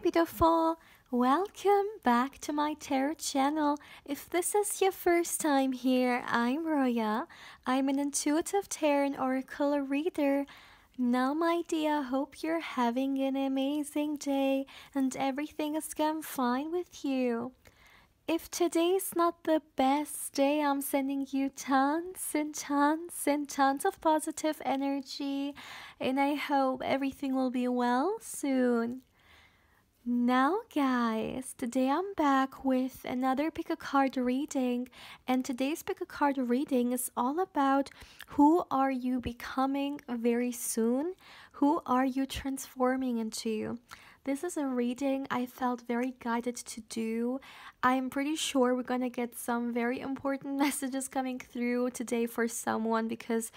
beautiful! Welcome back to my tarot channel. If this is your first time here, I'm Roya. I'm an intuitive tarot oracle reader. Now, my dear, hope you're having an amazing day and everything is going fine with you. If today's not the best day, I'm sending you tons and tons and tons of positive energy, and I hope everything will be well soon. Now, guys, today I'm back with another pick a card reading, and today's pick a card reading is all about who are you becoming very soon? Who are you transforming into? This is a reading I felt very guided to do. I'm pretty sure we're gonna get some very important messages coming through today for someone, because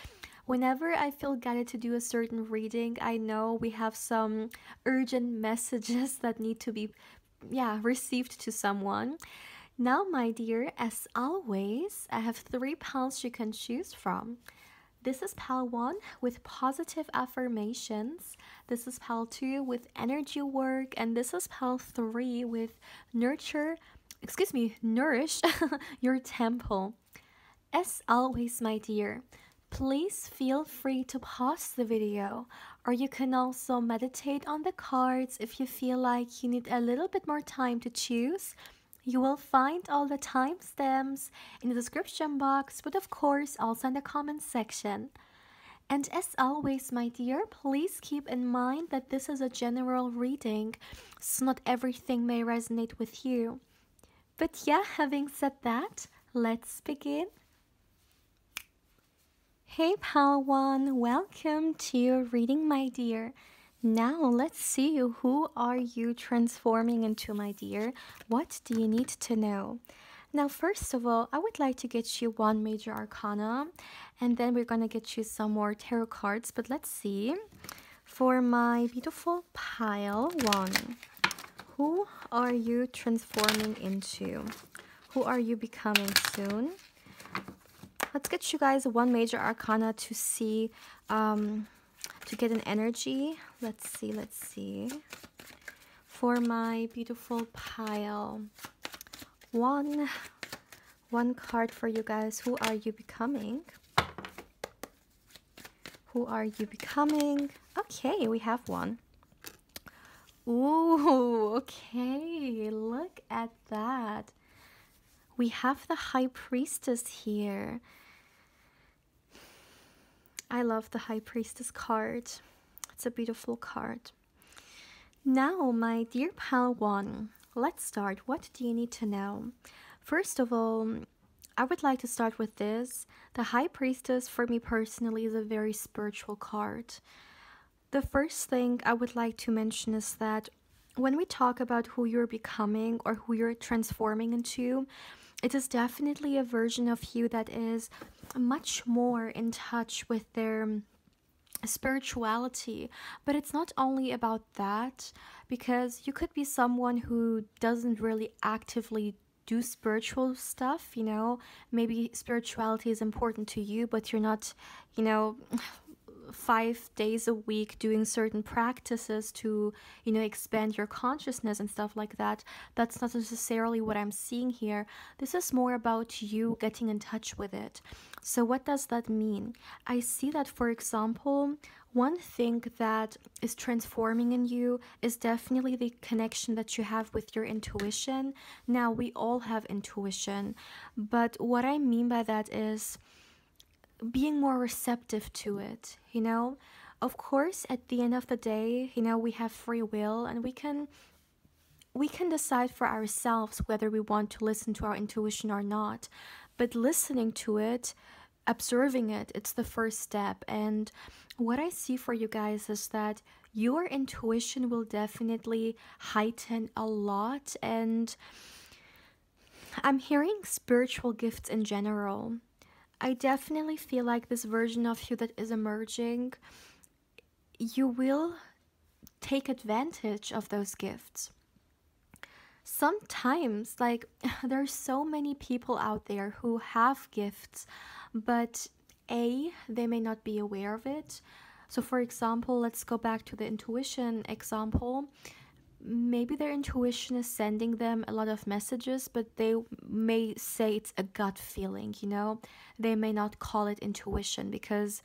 whenever I feel guided to do a certain reading, I know we have some urgent messages that need to be received to someone. Now, my dear, as always, I have 3 piles you can choose from. This is pile 1 with positive affirmations. This is pile 2 with energy work. And this is pile 3 with nourish your temple. As always, my dear, please feel free to pause the video, or you can also meditate on the cards if you feel like you need a little bit more time to choose. You will find all the timestamps in the description box, but of course also in the comment section. And as always, my dear, please keep in mind that this is a general reading, so not everything may resonate with you. But yeah, having said that, let's begin. Hey pal 1, welcome to your reading, my dear. Now let's see, who are you transforming into, my dear? What do you need to know? Now, first of all, I would like to get you 1 major arcana, and then we're gonna get you some more tarot cards. But let's see. For my beautiful pile 1, who are you transforming into? Who are you becoming soon? Let's get you guys 1 major arcana to see, to get an energy. Let's see. For my beautiful pile 1, 1 card for you guys. Who are you becoming? Who are you becoming? Okay, we have 1. Ooh, okay, look at that. We have the High Priestess here. I love the High Priestess card. It's a beautiful card. Now, my dear pal 1, let's start. What do you need to know? First of all, I would like to start with this. The High Priestess, for me personally, is a very spiritual card. The first thing I would like to mention is that when we talk about who you're becoming or who you're transforming into, it is definitely a version of you that is much more in touch with their spirituality. But it's not only about that, because you could be someone who doesn't really actively do spiritual stuff, you know. Maybe spirituality is important to you, but you're not, 5 days a week doing certain practices to, expand your consciousness and stuff like that. That's not necessarily what I'm seeing here. This is more about you getting in touch with it. So what does that mean? I see that, for example, one thing that is transforming in you is definitely the connection that you have with your intuition. Now, we all have intuition, but what I mean by that is being more receptive to it, Of course, at the end of the day, we have free will, and we can decide for ourselves whether we want to listen to our intuition or not. But listening to it, observing it, it's the first step. And what I see for you guys is that your intuition will definitely heighten a lot. And I'm hearing spiritual gifts in general. I definitely feel like this version of you that is emerging, you will take advantage of those gifts. Sometimes, there's so many people out there who have gifts, but they may not be aware of it. So for example, let's go back to the intuition example. maybe their intuition is sending them a lot of messages, but they may say it's a gut feeling, you know? They may not call it intuition because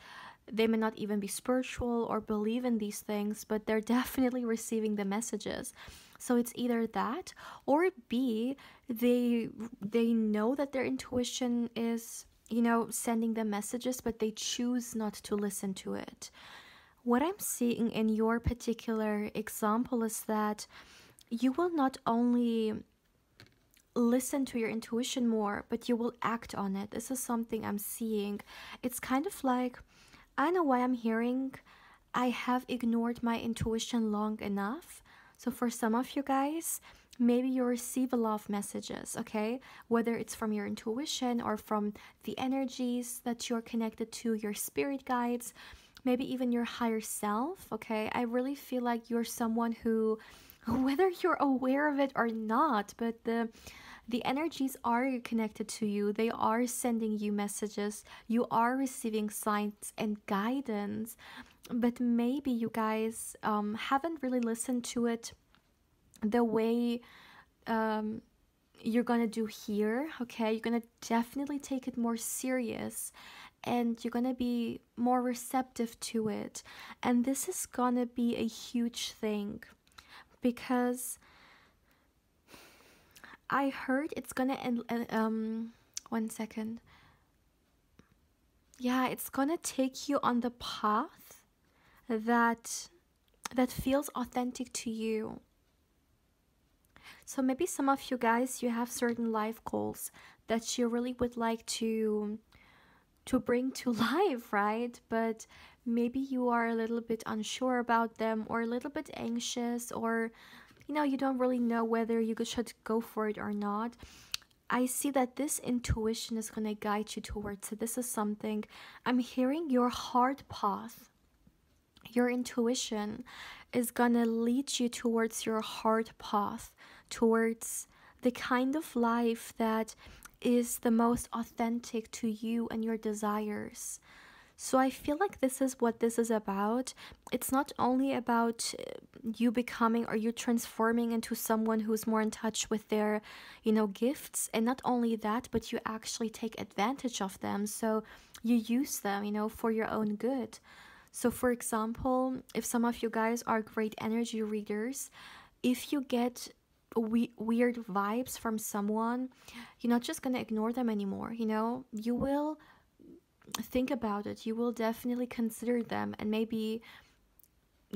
they may not even be spiritual or believe in these things, but they're definitely receiving the messages. So it's either that, or B, they know that their intuition is, you know, sending them messages, but they choose not to listen to it. What I'm seeing in your particular example is that you will not only listen to your intuition more, but you will act on it. This is something I'm seeing. It's kind of like, I know why I'm hearing I have ignored my intuition long enough. So for some of you guys, maybe you receive a lot of messages, okay? Whether it's from your intuition or from the energies that you're connected to, your spirit guides, maybe even your higher self, okay? I really feel like you're someone who, whether you're aware of it or not, but the energies are connected to you. They are sending you messages. You are receiving signs and guidance. But maybe you guys haven't really listened to it the way you're gonna do here, okay? You're gonna definitely take it more serious and you're gonna be more receptive to it. And this is gonna be a huge thing because I heard it's gonna end. One second. Yeah, it's gonna take you on the path that feels authentic to you. So maybe some of you guys, you have certain life goals that you really would like to bring to life, right? But maybe you are a little bit unsure about them or a little bit anxious, or you know, you don't really know whether you should go for it or not. I see that this intuition is going to guide you towards it. This is something I'm hearing, your heart path. Your intuition is going to lead you towards your heart path, towards the kind of life that is the most authentic to you and your desires. So I feel like this is what this is about. It's not only about you becoming or you transforming into someone who's more in touch with their, you know, gifts. And not only that, but you actually take advantage of them. So you use them, you know, for your own good. So for example, if some of you guys are great energy readers, if you get weird vibes from someone, you're not just going to ignore them anymore, you know? You will think about it. You will definitely consider them and maybe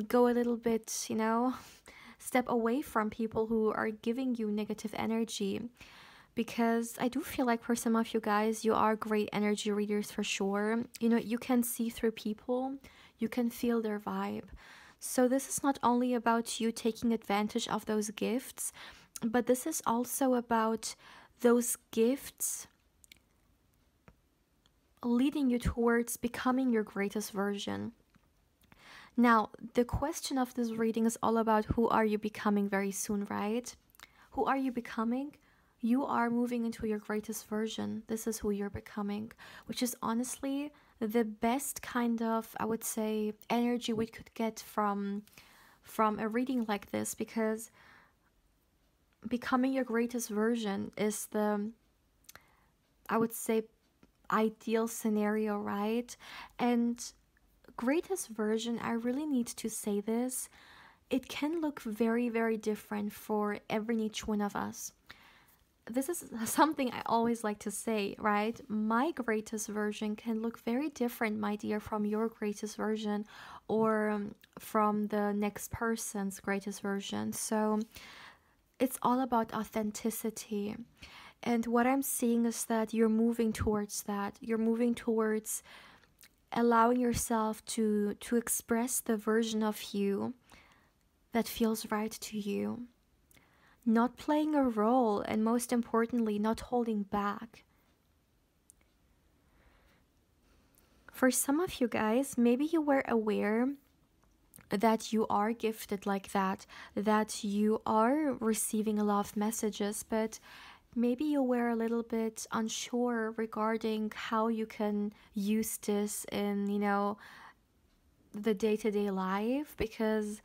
go a little bit, you know, step away from people who are giving you negative energy. Because I do feel like for some of you guys, you are great energy readers for sure. You know, you can see through people, you can feel their vibe. So this is not only about you taking advantage of those gifts, but this is also about those gifts leading you towards becoming your greatest version. Now, the question of this reading is all about who are you becoming very soon, right? Who are you becoming? You are moving into your greatest version. This is who you're becoming, which is honestly the best kind of, I would say, energy we could get from a reading like this, because becoming your greatest version is the, I would say, ideal scenario, right? And greatest version, I really need to say this, it can look very, very different for every and each one of us. This is something I always like to say, right? My greatest version can look very different, my dear, from your greatest version, or from the next person's greatest version. So it's all about authenticity. And what I'm seeing is that you're moving towards that. You're moving towards allowing yourself to express the version of you that feels right to you. Not playing a role, and most importantly, not holding back. For some of you guys, maybe you were aware that you are gifted like that you are receiving a lot of messages, but maybe you were a little bit unsure regarding how you can use this in, you know, the day-to-day life, because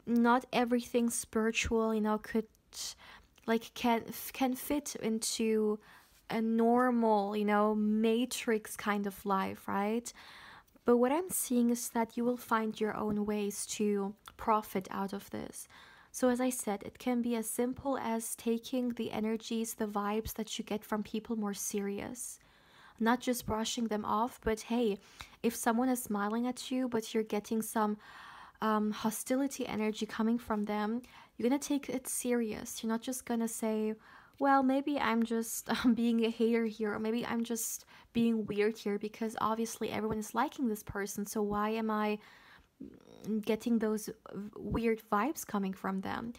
not everything spiritual, could like can fit into a normal, matrix kind of life, right? But what I'm seeing is that you will find your own ways to profit out of this. So, as I said, it can be as simple as taking the energies, the vibes that you get from people more serious, not just brushing them off. But hey, if someone is smiling at you, but you're getting some hostility energy coming from them, you're gonna take it serious. You're not just gonna say, well, maybe I'm just being a hater here, or maybe I'm just being weird here because obviously everyone is liking this person, so why am I getting those weird vibes coming from them?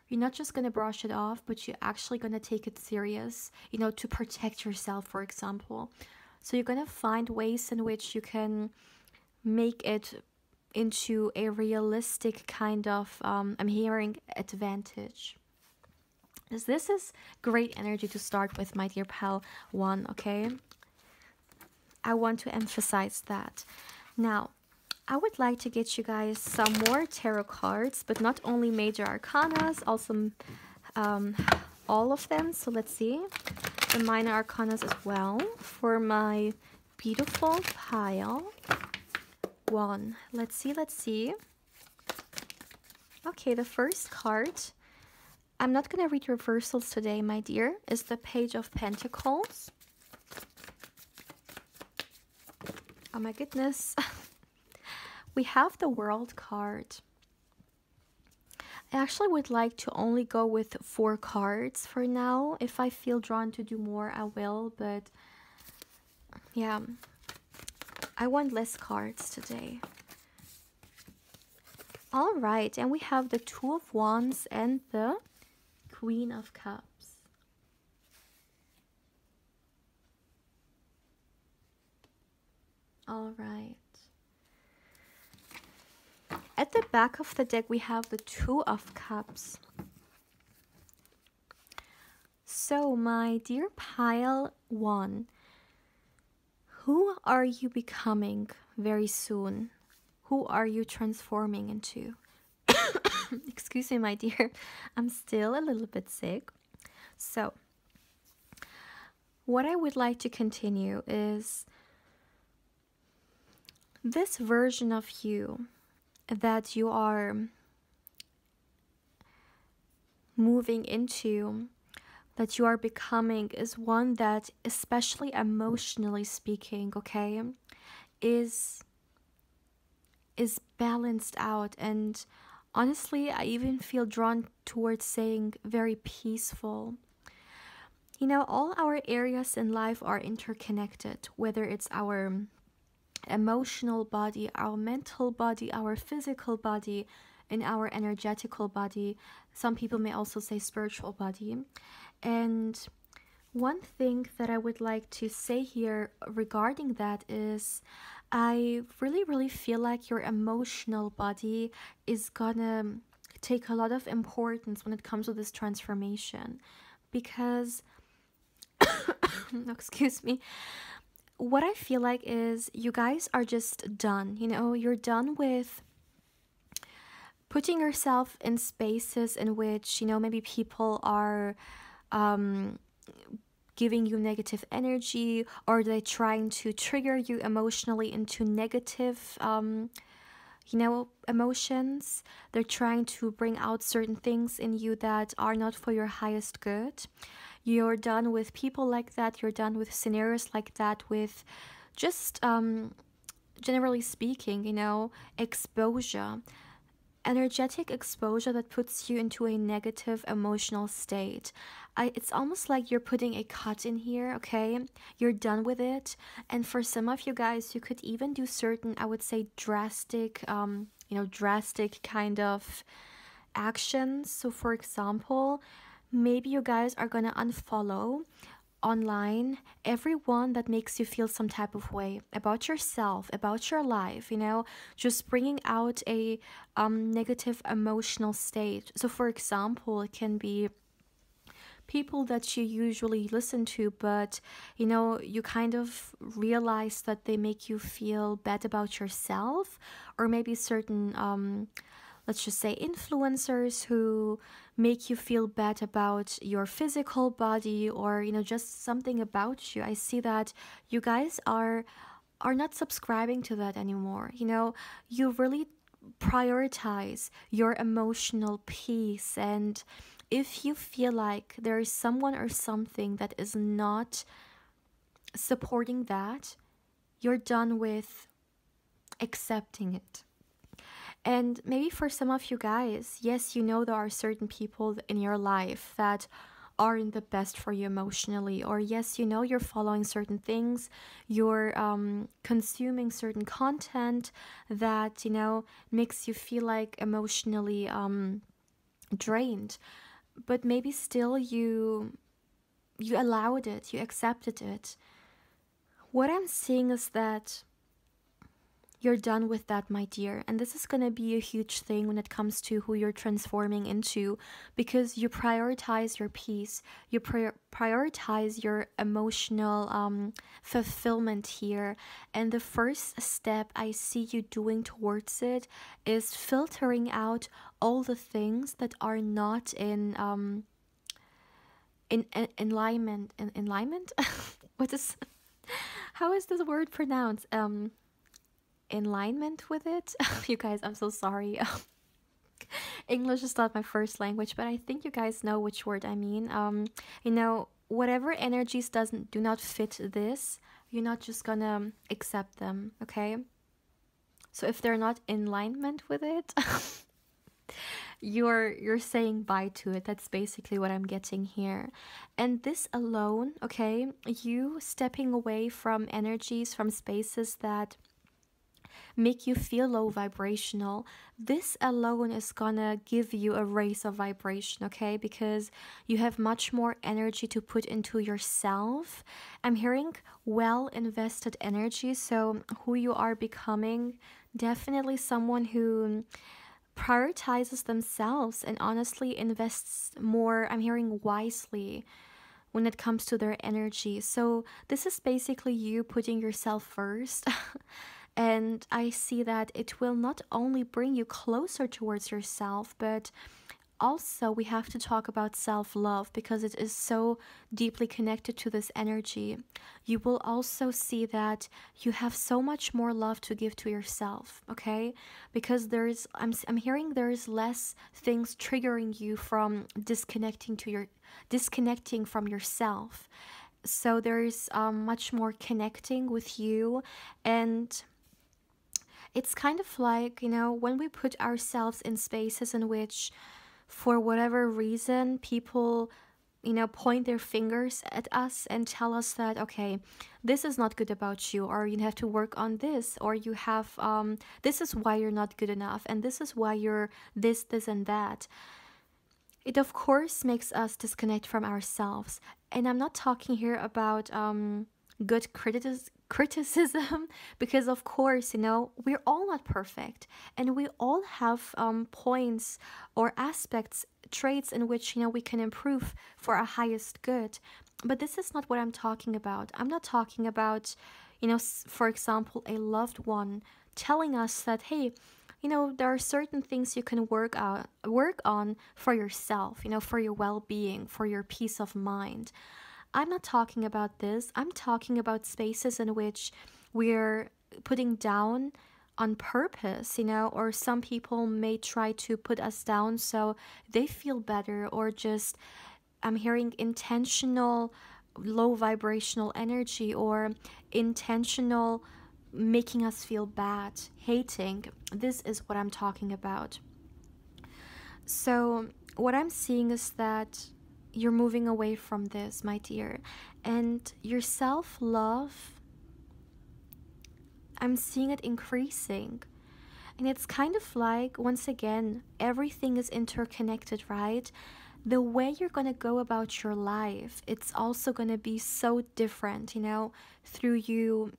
You're not just gonna brush it off, but you're actually gonna take it serious, to protect yourself, for example. So you're gonna find ways in which you can make it into a realistic kind of, I'm hearing, advantage. This is great energy to start with, my dear pal one, okay? I want to emphasize that. Now, I would like to get you guys some more tarot cards, but not only major arcanas, also all of them. So let's see. The minor arcanas as well for my beautiful pile one. Let's see. Okay, the first card, I'm not going to read reversals today, my dear, is the Page of Pentacles. Oh my goodness. We have the World card. I actually would like to only go with 4 cards for now. If I feel drawn to do more, I will, but yeah, I want less cards today. All right, and we have the Two of Wands and the Queen of Cups. All right. At the back of the deck, we have the Two of Cups. So, my dear pile one, who are you becoming very soon? Who are you transforming into? Excuse me, my dear. I'm still a little bit sick. So, what I would like to continue is this version of you that you are moving into, that you are becoming, is one that, especially emotionally speaking, okay, is balanced out. And honestly, I even feel drawn towards saying very peaceful. All our areas in life are interconnected, whether it's our emotional body, our mental body, our physical body, and our energetical body. Some people may also say spiritual body. And one thing that I would like to say here regarding that is I really, really feel like your emotional body is gonna take a lot of importance when it comes to this transformation, because excuse me, what I feel like is you guys are just done. You're done with putting yourself in spaces in which, maybe people are giving you negative energy, or they're trying to trigger you emotionally into negative emotions. They're trying to bring out certain things in you that are not for your highest good. You're done with people like that. You're done with scenarios like that, with just generally speaking, exposure, energetic exposure that puts you into a negative emotional state. It's almost like you're putting a cut in here, okay? You're done with it. And for some of you guys, you could even do certain, I would say, drastic kind of actions. So for example, maybe you guys are gonna unfollow online everyone that makes you feel some type of way about yourself, about your life, just bringing out a negative emotional state. So for example, it can be people that you usually listen to, but you kind of realize that they make you feel bad about yourself, or maybe certain let's just say, influencers who make you feel bad about your physical body, or just something about you. I see that you guys are not subscribing to that anymore. You really prioritize your emotional peace, and if you feel like there is someone or something that is not supporting that, you're done with accepting it. And maybe for some of you guys, yes, there are certain people in your life that aren't the best for you emotionally, or yes, you're following certain things, you're consuming certain content that makes you feel like emotionally drained, but maybe still you allowed it, you accepted it. What I'm seeing is that you're done with that, my dear. And this is going to be a huge thing when it comes to who you're transforming into, because you prioritize your peace, you prioritize your emotional fulfillment here. And the first step I see you doing towards it is filtering out all the things that are not in alignment. In alignment? What is how is this word pronounced? In alignment with it. You guys, I'm so sorry. English is not my first language, but I think you guys know which word I mean. Whatever energies do not fit this, you're not just gonna accept them, okay? So if they're not in alignment with it, you're saying bye to it. That's basically what I'm getting here. And this alone, okay, you stepping away from energies, from spaces that make you feel low vibrational, this alone is gonna give you a raise of vibration, okay? Because you have much more energy to put into yourself. I'm hearing well invested energy, so who you are becoming, definitely someone who prioritizes themselves and honestly invests more, I'm hearing wisely, when it comes to their energy. So this is basically you putting yourself first. And I see that it will not only bring you closer towards yourself, but also we have to talk about self-love, because it is so deeply connected to this energy. You will also see that you have so much more love to give to yourself, okay? Because I'm hearing there is less things triggering you from disconnecting from yourself. So there is much more connecting with you. And it's kind of like, when we put ourselves in spaces in which, for whatever reason, people, point their fingers at us and tell us that, okay, this is not good about you, or you have to work on this, or you have, this is why you're not good enough, and this is why you're this, and that. It, of course, makes us disconnect from ourselves. And I'm not talking here about good criticism, because of course, we're all not perfect, and we all have points or aspects, traits in which we can improve for our highest good. But this is not what I'm talking about. I'm not talking about, for example, a loved one telling us that, hey, there are certain things you can work on for yourself, for your well-being, for your peace of mind. I'm not talking about this. I'm talking about spaces in which we're putting down on purpose, or some people may try to put us down so they feel better, or just, I'm hearing intentional low vibrational energy, or intentional making us feel bad, hating. This is what I'm talking about. So what I'm seeing is that you're moving away from this, my dear. And your self-love, I'm seeing it increasing. And it's kind of like, once again, everything is interconnected, right? The way you're going to go about your life, it's also going to be so different, through you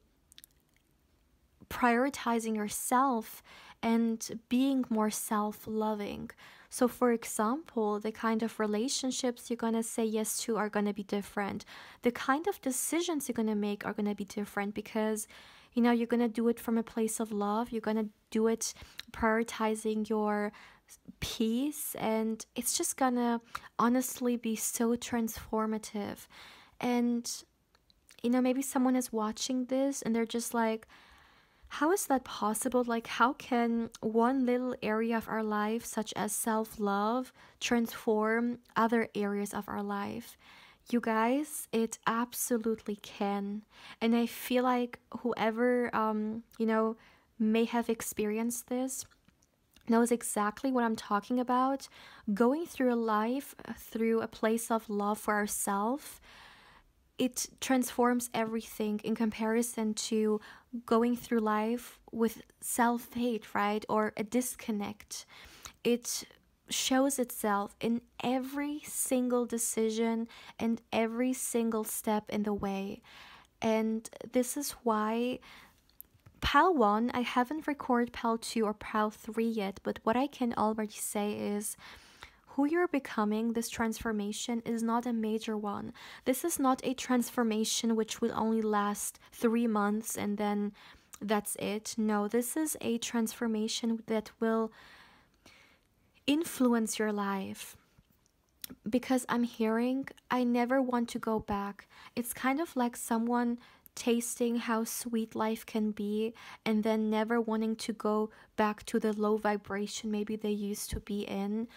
prioritizing yourself and being more self-loving. So for example, the kind of relationships you're going to say yes to are going to be different. The kind of decisions you're going to make are going to be different, because you're going to do it from a place of love. You're going to do it prioritizing your peace, and it's just gonna honestly be so transformative. And maybe someone is watching this and they're just like, how is that possible? Like, how can one little area of our life, such as self love, transform other areas of our life? You guys, it absolutely can. And I feel like whoever, may have experienced this knows exactly what I'm talking about. Going through a life through a place of love for ourselves, it transforms everything in comparison to going through life with self-hate, right? Or a disconnect. It shows itself in every single decision and every single step in the way. And this is why PAL 1, I haven't recorded PAL 2 or PAL 3 yet, but what I can already say is who you're becoming, this transformation is not a major one. This is not a transformation which will only last 3 months and then that's it. No, this is a transformation that will influence your life. Because I'm hearing, I never want to go back. It's kind of like someone tasting how sweet life can be and then never wanting to go back to the low vibration maybe they used to be in.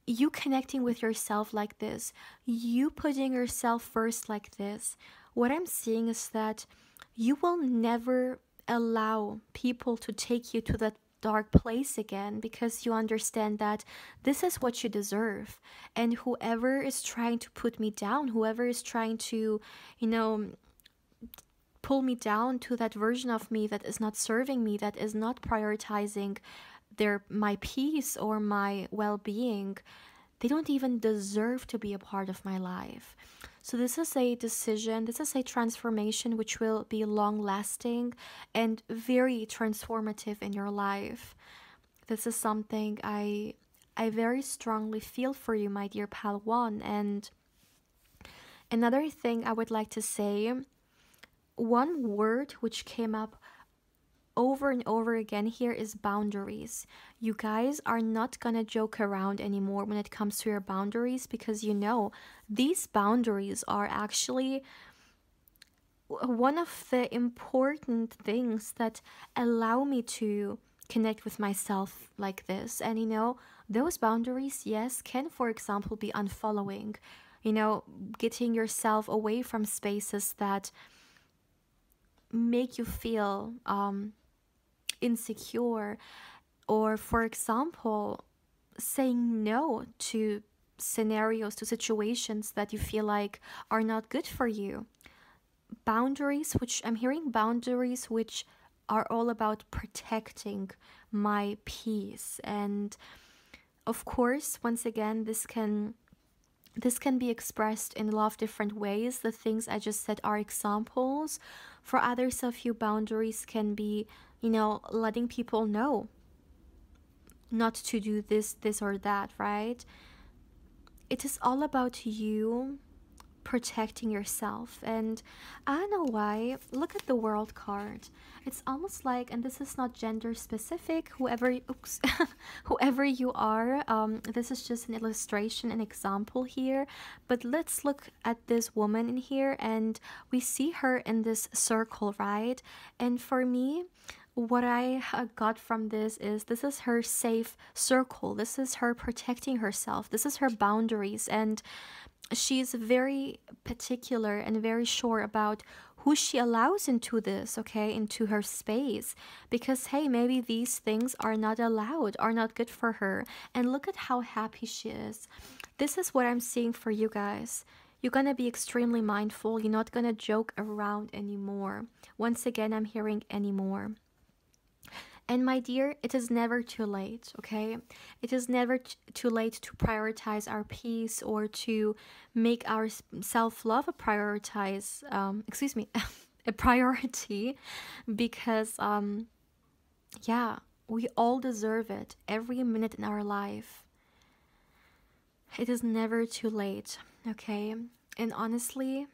You connecting with yourself like this, you putting yourself first like this, what I'm seeing is that you will never allow people to take you to that dark place again, because you understand that this is what you deserve. And whoever is trying to put me down, whoever is trying to, pull me down to that version of me that is not serving me, that is not prioritizing my peace or my well-being, they don't even deserve to be a part of my life. So this is a decision, this is a transformation which will be long lasting and very transformative in your life. This is something I very strongly feel for you, my dear Pal1. And another thing I would like to say, one word which came up over and over again here is boundaries. You guys are not gonna joke around anymore when it comes to your boundaries, because these boundaries are actually one of the important things that allow me to connect with myself like this. And those boundaries, yes, can, for example, be unfollowing, getting yourself away from spaces that make you feel insecure, or, for example, saying no to scenarios, to situations that you feel like are not good for you. Boundaries, which I'm hearing, boundaries which are all about protecting my peace. And of course, once again, this can be expressed in a lot of different ways. The things I just said are examples. For others of you, boundaries can be, letting people know not to do this or that, right? It is all about you protecting yourself. And I don't know why, look at the world card. It's almost like, and this is not gender specific, whoever you are, this is just an illustration, an example here. But let's look at this woman in here, and we see her in this circle, right? And for me, what I got from this is her safe circle. This is her protecting herself. This is her boundaries. And she's very particular and very sure about who she allows into this, okay, into her space. Because, hey, maybe these things are not allowed, are not good for her. And look at how happy she is. This is what I'm seeing for you guys. You're gonna be extremely mindful. You're not gonna joke around anymore. Once again, I'm hearing anymore. And my dear, it is never too late, okay? It is never too late to prioritize our peace, or to make our self-love a a priority, because, yeah, we all deserve it every minute in our life. It is never too late, okay? And honestly,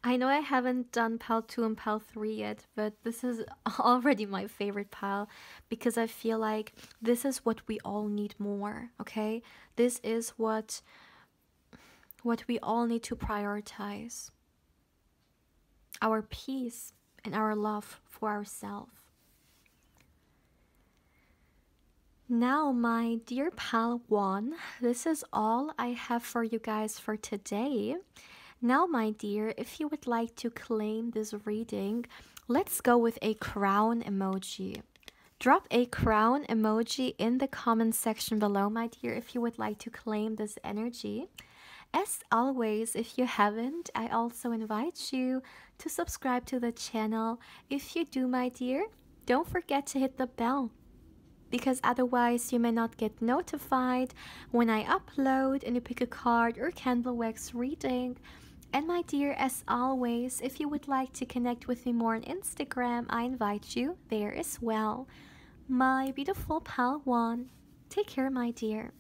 I know I haven't done pile 2 and pile 3 yet, but this is already my favorite pile because I feel like this is what we all need more, okay? This is what we all need to prioritize. Our peace and our love for ourselves. Now, my dear pal 1, this is all I have for you guys for today. Now, my dear, if you would like to claim this reading, let's go with a crown emoji. Drop a crown emoji in the comment section below, my dear, if you would like to claim this energy. As always, if you haven't, I also invite you to subscribe to the channel. If you do, my dear, don't forget to hit the bell, because otherwise you may not get notified when I upload and you pick a card or candle wax reading. And my dear, as always, if you would like to connect with me more on Instagram, I invite you there as well. My beautiful pal 1, take care, my dear.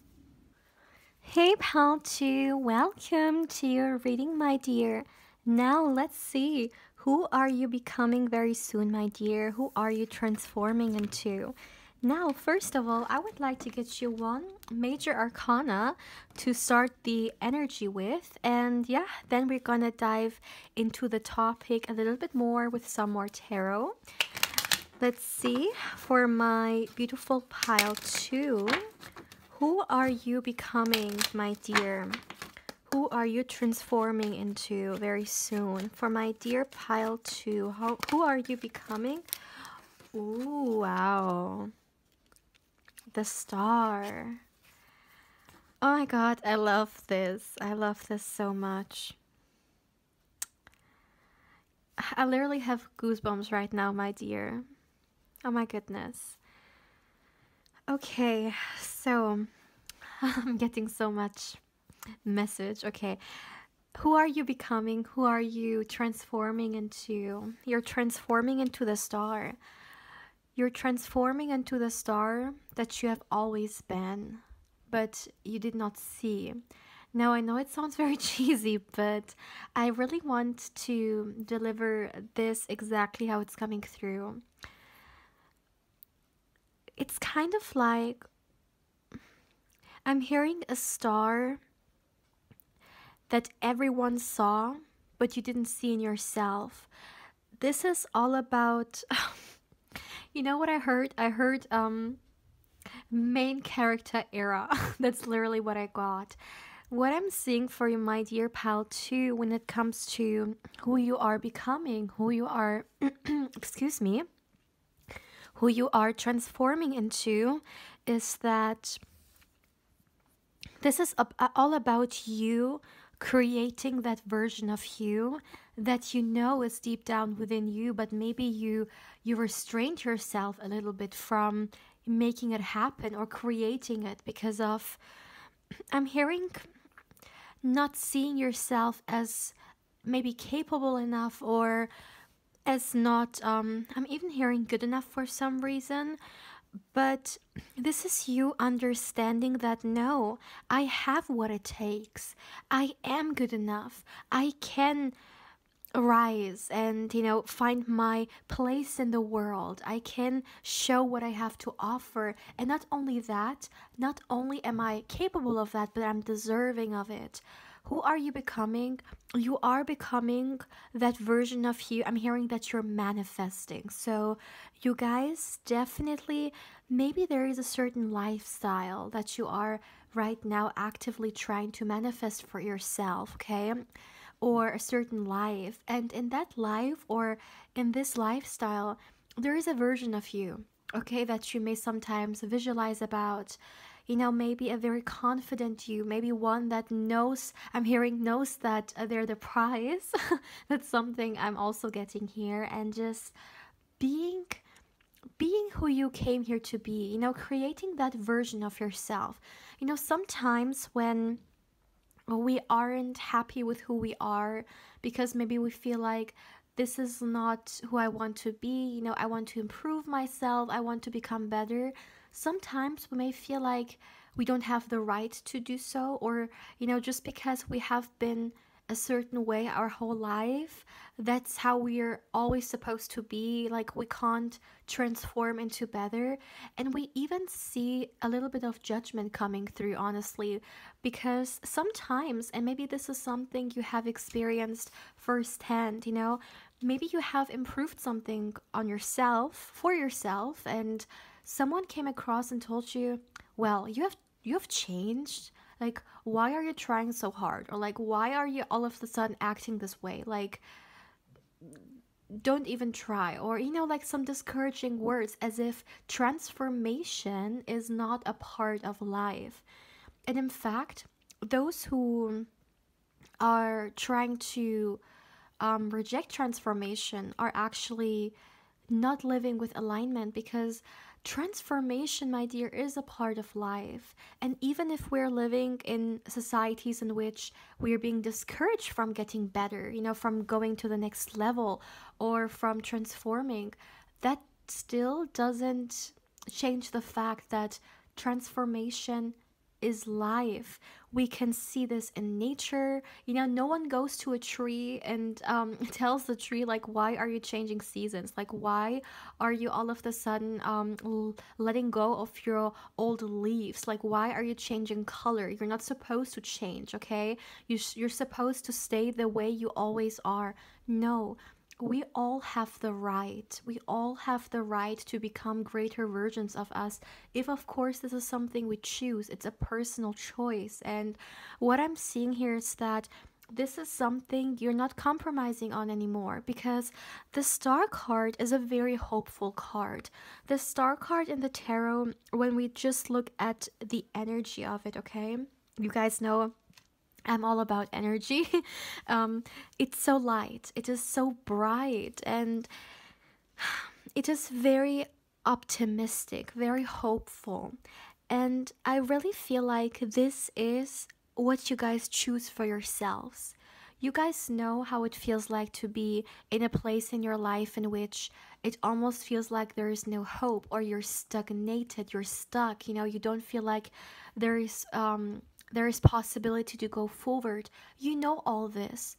Hey pal 2, welcome to your reading, my dear. Now let's see, who are you becoming very soon, my dear? Who are you transforming into? Now, first of all, I would like to get you one major arcana to start the energy with. And yeah, then we're gonna dive into the topic a little bit more with some more tarot. Let's see, for my beautiful pile 2, who are you becoming, my dear? Who are you transforming into very soon? For my dear pile 2, who are you becoming? Ooh, wow. The Star. Oh my god, I love this. I love this so much. I literally have goosebumps right now, my dear. Oh my goodness. Okay, so I'm getting so much message. Okay, who are you becoming? Who are you transforming into? You're transforming into the star. You're transforming into the star that you have always been, but you did not see. Now, I know it sounds very cheesy, but I really want to deliver this exactly how it's coming through. It's kind of like I'm hearing a star that everyone saw, but you didn't see in yourself. This is all about... You know what I heard? I heard main character era. That's literally what I got. What I'm seeing for you, my dear pal 2, when it comes to who you are becoming, who you are, excuse me, who you are transforming into, is that this is all about you creating that version of you that you know is deep down within you, but maybe you restrained yourself a little bit from making it happen or creating it because of, I'm hearing, not seeing yourself as maybe capable enough, or as not, I'm even hearing good enough for some reason. But this is you understanding that no, I have what it takes. I am good enough. I can rise and, find my place in the world. I can show what I have to offer. And not only that, not only am I capable of that, but I'm deserving of it. Who are you becoming? You are becoming that version of you. I'm hearing that you're manifesting. So you guys, definitely, maybe there is a certain lifestyle that you are right now actively trying to manifest for yourself, okay? Or a certain life. And in that life, or in this lifestyle, there is a version of you, okay, that you may sometimes visualize about. Maybe a very confident you, maybe one that knows, I'm hearing knows that they're the prize. That's something I'm also getting here. And just being who you came here to be, creating that version of yourself. Sometimes when we aren't happy with who we are, because maybe we feel like this is not who I want to be, I want to improve myself, I want to become better. Sometimes we may feel like we don't have the right to do so, or, just because we have been a certain way our whole life. That's how we're always supposed to be. Like, we can't transform into better. And we even see a little bit of judgment coming through, honestly, because sometimes, and maybe this is something you have experienced firsthand, maybe you have improved something on yourself, for yourself, and someone came across and told you, well, you have changed. Like, why are you trying so hard? Or like, why are you all of a sudden acting this way? Like, don't even try. Or, like some discouraging words, as if transformation is not a part of life. And in fact, those who are trying to reject transformation are actually not living with alignment, because transformation, my dear, is a part of life. And even if we're living in societies in which we're being discouraged from getting better, from going to the next level or from transforming, that still doesn't change the fact that transformation is life. We can see this in nature. No one goes to a tree and tells the tree, like, why are you changing seasons? Like, why are you all of a sudden letting go of your old leaves? Like, why are you changing color? You're not supposed to change, okay? You're supposed to stay the way you always are. No, we all have the right. We all have the right to become greater versions of us. If, of course, this is something we choose, it's a personal choice. And what I'm seeing here is that this is something you're not compromising on anymore, because the star card is a very hopeful card. The star card in the tarot, when we just look at the energy of it, okay? You guys know I'm all about energy. It's so light, it is so bright, and it is very optimistic, very hopeful. And I really feel like this is what you guys choose for yourselves. You guys know how it feels like to be in a place in your life in which it almost feels like there is no hope, or you're stagnated, you're stuck, you don't feel like there is there is possibility to go forward. You know all this.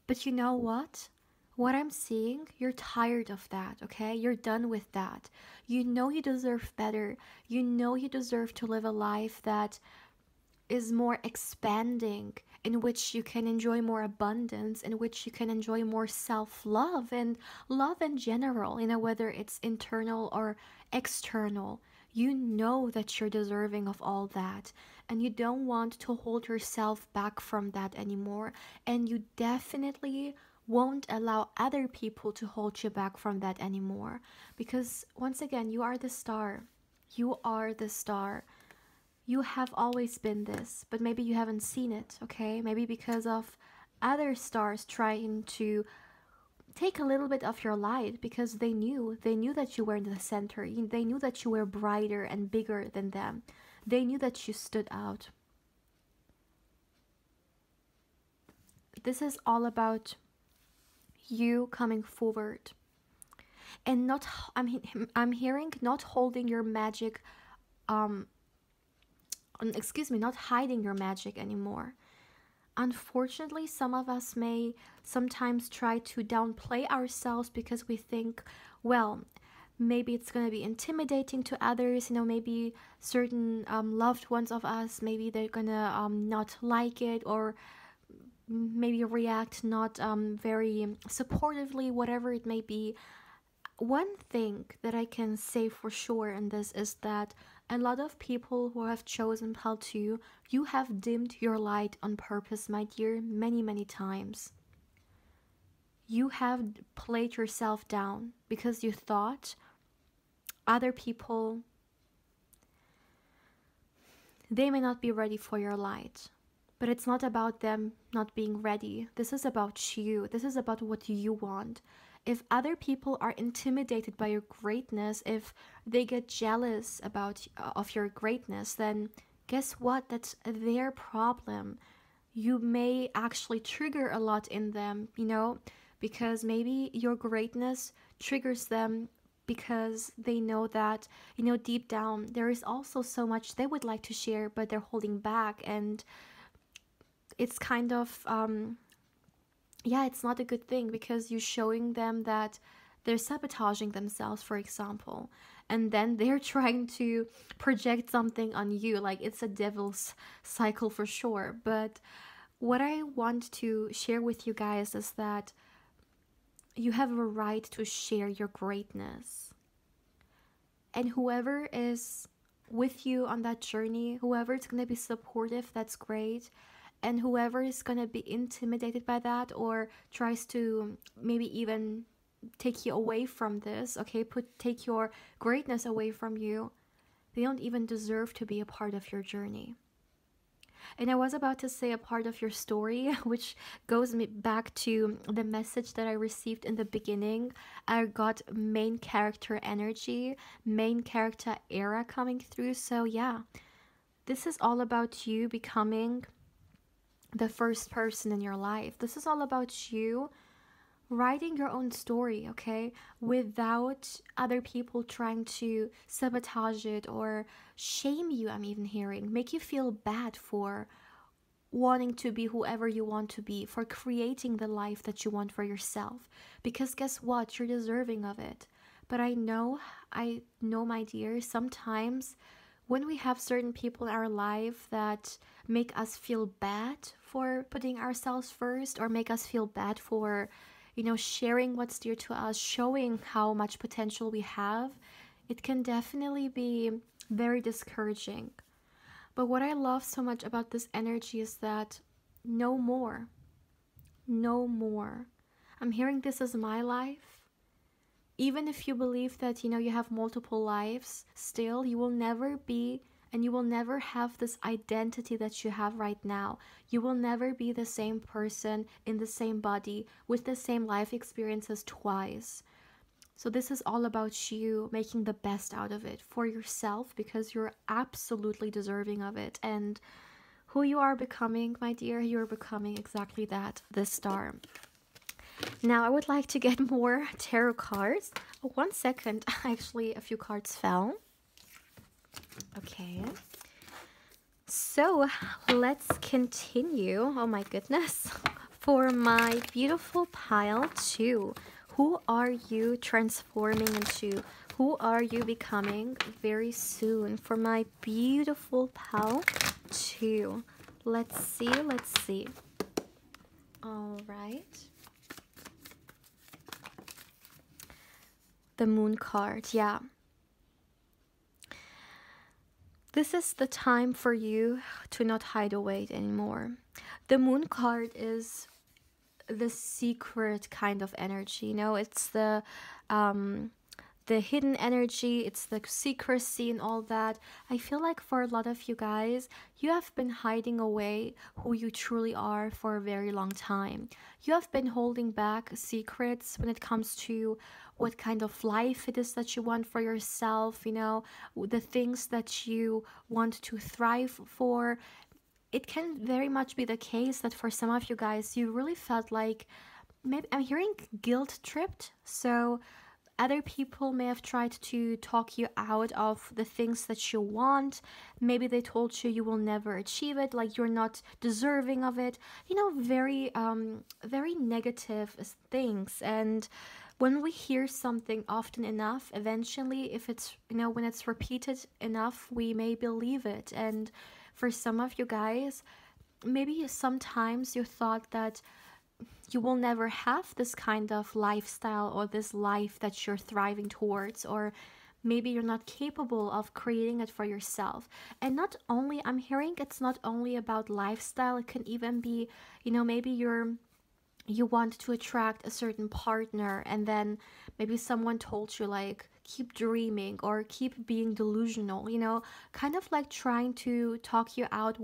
But you know what? What I'm seeing, you're tired of that, okay? You're done with that. You know you deserve better. You know you deserve to live a life that is more expanding, in which you can enjoy more abundance, in which you can enjoy more self-love and love in general, whether it's internal or external. You know that you're deserving of all that, and you don't want to hold yourself back from that anymore. And you definitely won't allow other people to hold you back from that anymore. Because once again, you are the star. You are the star. You have always been this, but maybe you haven't seen it, okay? Maybe because of other stars trying to take a little bit of your light, because they knew that you were in the center. They knew that you were brighter and bigger than them. They knew that you stood out. This is all about you coming forward, and not I'm hearing not holding your magic, excuse me, not hiding your magic anymore. Unfortunately, some of us may sometimes try to downplay ourselves, because we think, well, maybe it's going to be intimidating to others. Maybe certain loved ones of us, maybe they're going to not like it, or maybe react not very supportively, whatever it may be. One thing that I can say for sure in this is that a lot of people who have chosen Pal 2, you have dimmed your light on purpose, my dear, many, many times. You have played yourself down because you thought other people, they may not be ready for your light. But it's not about them not being ready. This is about you. This is about what you want. If other people are intimidated by your greatness, if they get jealous of your greatness, then guess what? That's their problem. You may actually trigger a lot in them, because maybe your greatness triggers them, because they know that, deep down, there is also so much they would like to share, but they're holding back. And it's kind of yeah, it's not a good thing because you're showing them that they're sabotaging themselves, for example, and then they're trying to project something on you. Like, it's a devil's cycle for sure. But what I want to share with you guys is that you have a right to share your greatness. And whoever is with you on that journey, whoever is going to be supportive, that's great. And whoever is going to be intimidated by that or tries to maybe even take you away from this, okay, take your greatness away from you, they don't even deserve to be a part of your journey. And I was about to say a part of your story, which goes me back to the message that I received in the beginning. I got main character energy, main character era coming through. So, yeah, this is all about you becoming the first person in your life. This is all about you writing your own story, okay? Without other people trying to sabotage it or shame you, I'm even hearing, make you feel bad for wanting to be whoever you want to be, for creating the life that you want for yourself. Because guess what? You're deserving of it. But I know, my dear, sometimes when we have certain people in our life that make us feel bad for putting ourselves first or make us feel bad for, sharing what's dear to us, showing how much potential we have, it can definitely be very discouraging. But what I love so much about this energy is that no more, no more. I'm hearing this as my life. Even if you believe that, you have multiple lives, still, you will never be and you will never have this identity that you have right now. You will never be the same person in the same body with the same life experiences twice. So this is all about you making the best out of it for yourself because you're absolutely deserving of it. And who you are becoming, my dear, you're becoming exactly that, this star. Now I would like to get more tarot cards. Oh, 1 second, actually a few cards fell. Okay. So let's continue. Oh my goodness. For my beautiful pile 2. Who are you transforming into? Who are you becoming very soon? For my beautiful pile 2. Let's see, let's see. All right. The moon card, yeah. This is the time for you to not hide away anymore. The moon card is the secret kind of energy, it's the hidden energy, it's the secrecy and all that. I feel like for a lot of you guys, you have been hiding away who you truly are for a very long time. You have been holding back secrets when it comes to what kind of life it is that you want for yourself, the things that you want to thrive for. It can very much be the case that for some of you guys, you really felt like, maybe I'm hearing guilt tripped. So other people may have tried to talk you out of the things that you want. Maybe they told you you will never achieve it, like you're not deserving of it. Very negative things. And when we hear something often enough, eventually, if it's, when it's repeated enough, we may believe it. And for some of you guys, maybe sometimes you thought that you will never have this kind of lifestyle or this life that you're thriving towards, or maybe you're not capable of creating it for yourself. And not only, I'm hearing it's not only about lifestyle, it can even be, maybe you want to attract a certain partner, and then maybe someone told you like keep dreaming or keep being delusional, kind of like trying to talk you out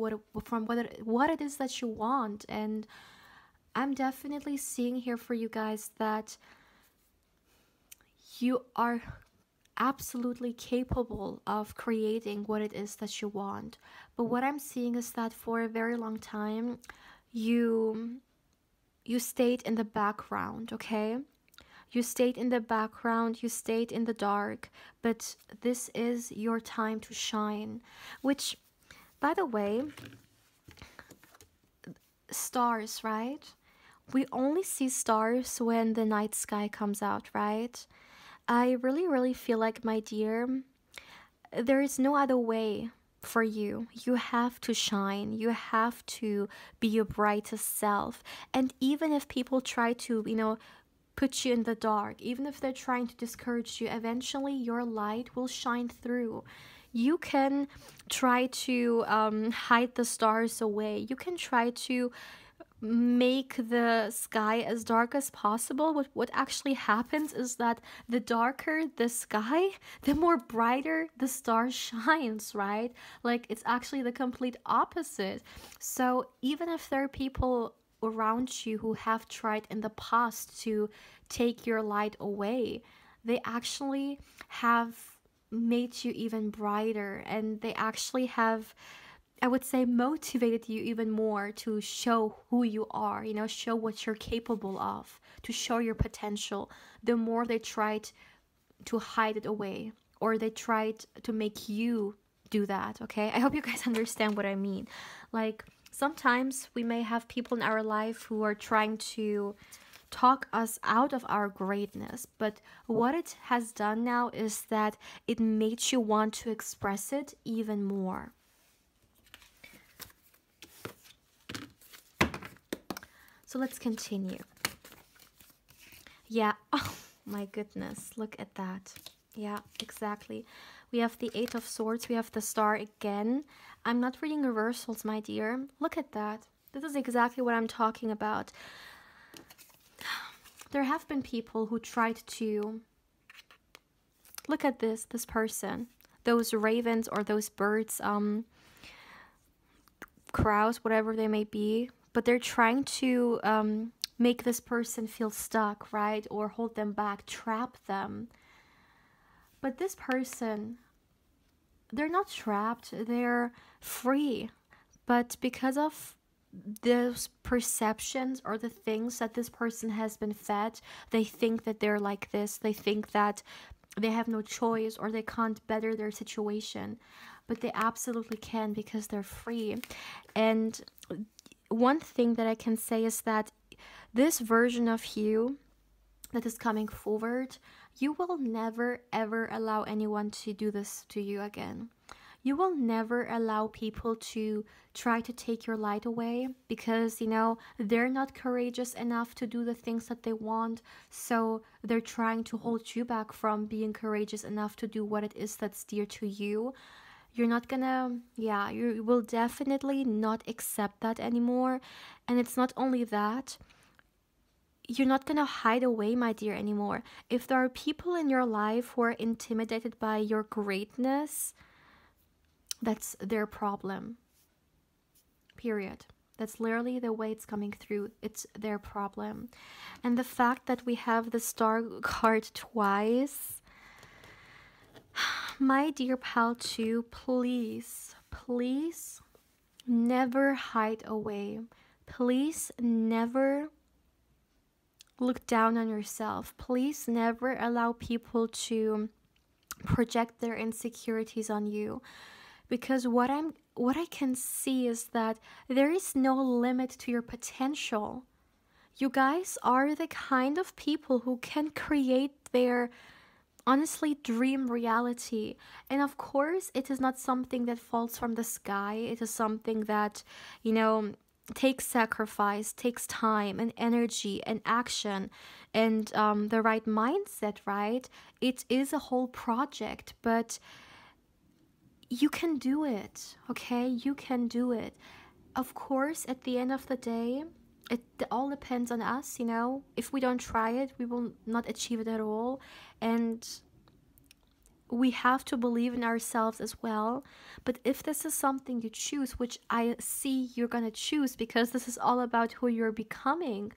from what it is that you want. And I'm definitely seeing here for you guys that you are absolutely capable of creating what it is that you want. But what I'm seeing is that for a very long time, you stayed in the background, okay? You stayed in the background, you stayed in the dark, but this is your time to shine. Which, by the way, stars, right? we only see stars when the night sky comes out, right? I really, really feel like, my dear, there is no other way for you. You have to shine. You have to be your brightest self. And even if people try to, put you in the dark, even if they're trying to discourage you, eventually your light will shine through. You can try to hide the stars away. You can try to make the sky as dark as possible. What actually happens is that the darker the sky, the more brighter the star shines, right? Like, it's actually the complete opposite. So even if there are people around you who have tried in the past to take your light away, they actually have made you even brighter, and they actually have, I would say, motivated you even more to show who you are, show what you're capable of, to show your potential. The more they tried to hide it away, or they tried to make you do that, okay? I hope you guys understand what I mean. Like, sometimes we may have people in our life who are trying to talk us out of our greatness, but what it has done now is that it made you want to express it even more. So let's continue. Yeah, oh my goodness, look at that. Yeah, exactly. We have the Eight of Swords, we have the Star again. I'm not reading reversals, my dear. Look at that. This is exactly what I'm talking about. There have been people who tried to... Look at this person. Those ravens or those birds, crows, whatever they may be. But they're trying to make this person feel stuck, right? Or hold them back, trap them. But this person, they're not trapped, they're free. But because of those perceptions or the things that this person has been fed, they think that they're like this. They think that they have no choice, or they can't better their situation. But they absolutely can, because they're free. And one thing that I can say is that this version of you that is coming forward, you will never ever allow anyone to do this to you again. You will never allow people to try to take your light away, because, they're not courageous enough to do the things that they want. So they're trying to hold you back from being courageous enough to do what it is that's dear to you. You're not gonna, you will definitely not accept that anymore. And it's not only that, you're not gonna hide away, my dear, anymore. If there are people in your life who are intimidated by your greatness, that's their problem. Period. That's literally the way it's coming through. It's their problem. And the fact that we have the Star card twice, my dear pal too, please never hide away. Please never look down on yourself. Please never allow people to project their insecurities on you. Because what I can see is that there is no limit to your potential. You guys are the kind of people who can create their, honestly, dream reality. And of course, it is not something that falls from the sky. It is something that, takes sacrifice, takes time and energy and action, and the right mindset, right? It is a whole project, but you can do it, okay? You can do it. Of course, at the end of the day, it all depends on us, If we don't try it, we will not achieve it at all. And we have to believe in ourselves as well. But if this is something you choose, which I see you're gonna choose, because this is all about who you're becoming.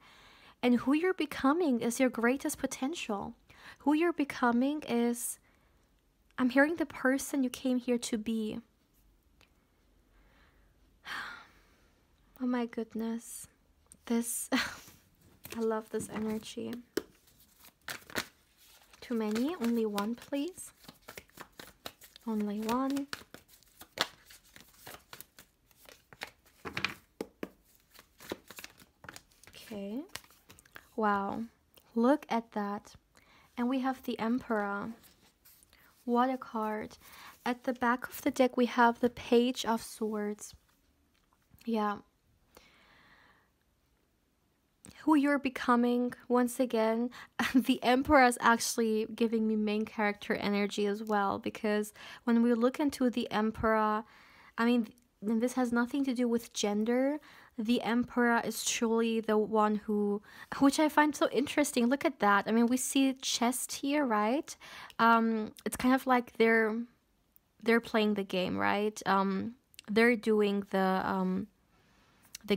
And who you're becoming is your greatest potential. Who you're becoming is... I'm hearing the person you came here to be. Oh my goodness. This... I love this energy. Too many? Only one, please. Only one. Okay. Wow. Look at that. And we have the Emperor. What a card. At the back of the deck, we have the Page of Swords. Yeah. Who you're becoming, once again, the Emperor is actually giving me main character energy as well, because when we look into the Emperor, I mean, and this has nothing to do with gender. The Emperor is truly the one who, which I find so interesting. Look at that. I mean, we see chest here, right? It's kind of like they're playing the game, right? They're doing the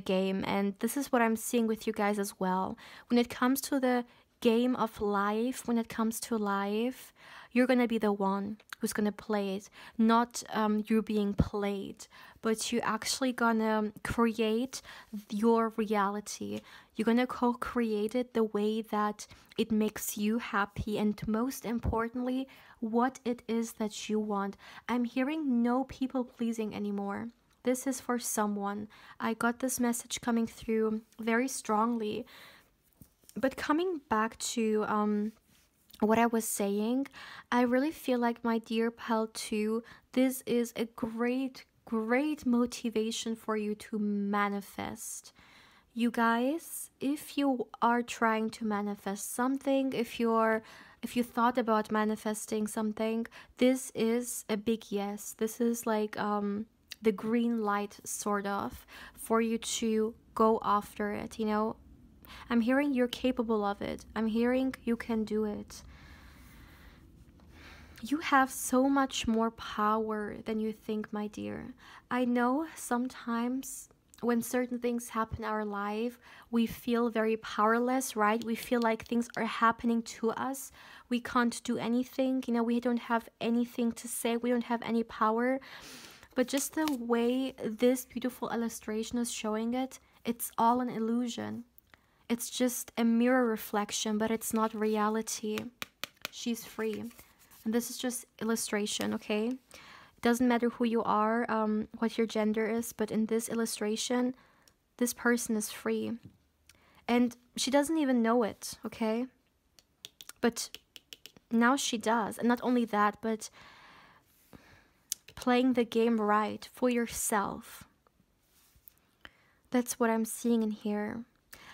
game, and this is what I'm seeing with you guys as well. When it comes to the game of life, when it comes to life, you're gonna be the one who's gonna play it, not you being played, but you actually gonna create your reality. You're gonna co-create it the way that it makes you happy, and most importantly, what it is that you want. I'm hearing no people pleasing anymore. This is for someone. I got this message coming through very strongly. But coming back to what I was saying, I really feel like, my dear pal, too, this is a great, great motivation for you to manifest. You guys, if you are trying to manifest something, if you thought about manifesting something, this is a big yes. This is like the green light, sort of, for you to go after it, you know? I'm hearing you're capable of it. I'm hearing you can do it. You have so much more power than you think, my dear. I know sometimes when certain things happen in our life, we feel very powerless, right? We feel like things are happening to us. We can't do anything, you know, we don't have anything to say, we don't have any power. But just the way this beautiful illustration is showing it, it's all an illusion. It's just a mirror reflection, but it's not reality. She's free. And this is just illustration, okay? It doesn't matter who you are, what your gender is, but in this illustration, this person is free. And she doesn't even know it, okay? But now she does. And not only that, but playing the game right for yourself. That's what I'm seeing in here.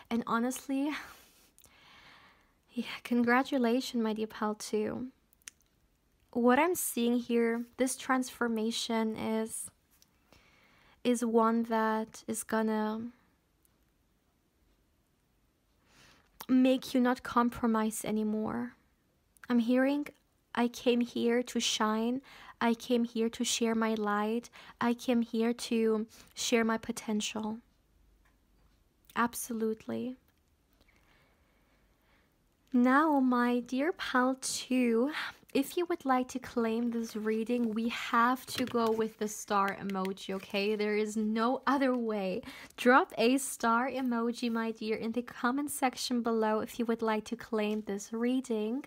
And honestly, yeah, congratulations, my dear pal, too. What I'm seeing here, this transformation is one that is gonna make you not compromise anymore. I'm hearing, I came here to shine. I came here to share my light. I came here to share my potential. Absolutely. Now, my dear pal, too, if you would like to claim this reading, we have to go with the star emoji, okay? There is no other way. Drop a star emoji, my dear, in the comment section below if you would like to claim this reading.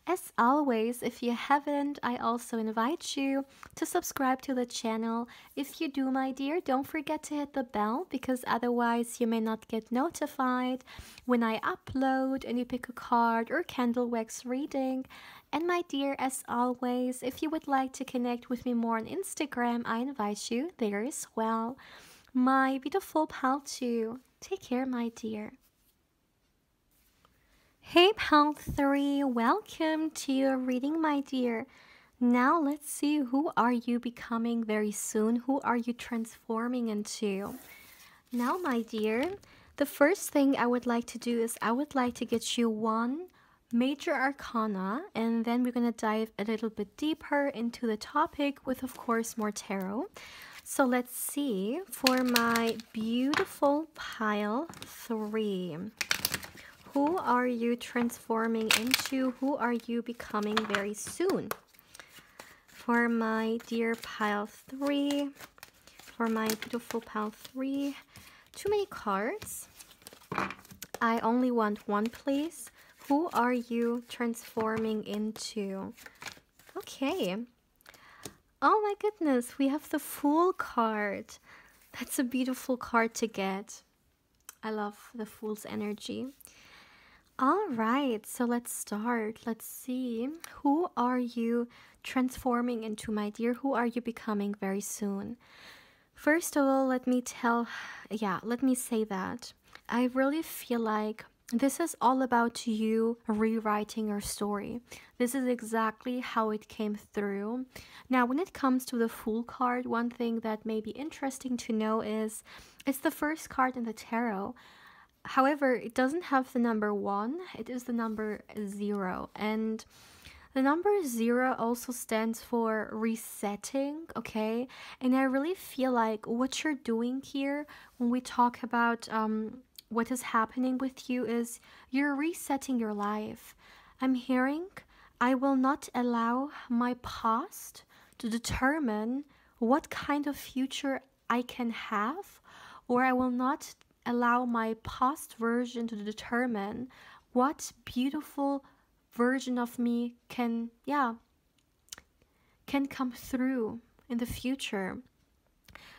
As always, if you haven't, I also invite you to subscribe to the channel. If you do, my dear, don't forget to hit the bell, because otherwise you may not get notified when I upload and you pick a card or candle wax reading. And my dear, as always, if you would like to connect with me more on Instagram, I invite you there as well. My beautiful pal too. Take care, my dear. Hey pal 3, welcome to your reading, my dear. Now let's see, who are you becoming very soon? Who are you transforming into? Now, my dear, the first thing I would like to do is I would like to get you one major arcana, and then we're going to dive a little bit deeper into the topic with, of course, more tarot. So let's see, for my beautiful pile 3. Who are you transforming into? Who are you becoming very soon? For my dear pile 3, for my beautiful pile 3, too many cards. I only want one, please. Who are you transforming into? Okay. Oh my goodness, we have the Fool card. That's a beautiful card to get. I love the Fool's energy. All right, so let's start. Let's see. Who are you transforming into, my dear? Who are you becoming very soon? First of all, let me say that I really feel like this is all about you rewriting your story. This is exactly how it came through. Now, when it comes to the Fool card, one thing that may be interesting to know is it's the first card in the tarot. However, it doesn't have the number one, it is the number zero. And the number zero also stands for resetting, okay? And I really feel like what you're doing here when we talk about what is happening with you is you're resetting your life. I'm hearing I will not allow my past to determine what kind of future I can have, or I will not allow my past version to determine what beautiful version of me can come through in the future.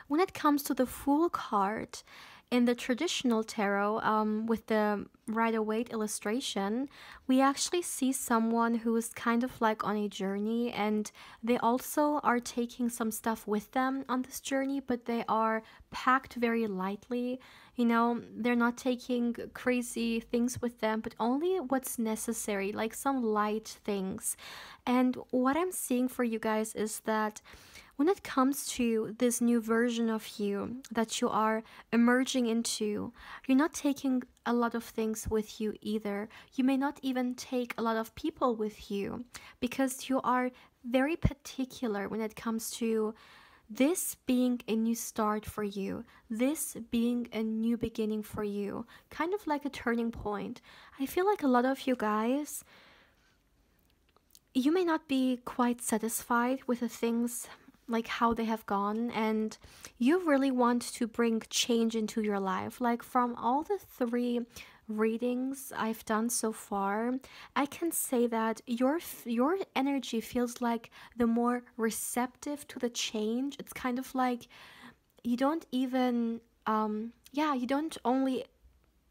When it comes to the Fool card in the traditional tarot, with the Rider-Waite illustration, we actually see someone who is kind of like on a journey, and they also are taking some stuff with them on this journey, but they are packed very lightly. You know, they're not taking crazy things with them, but only what's necessary, like some light things. And what I'm seeing for you guys is that when it comes to this new version of you that you are emerging into, you're not taking a lot of things with you either. You may not even take a lot of people with you because you are very particular when it comes to this being a new start for you, this being a new beginning for you, kind of like a turning point. I feel like a lot of you guys, you may not be quite satisfied with the things like how they have gone, and you really want to bring change into your life. Like from all the three readings I've done so far, I can say that your energy feels like the more receptive to the change. It's kind of like you don't even you don't only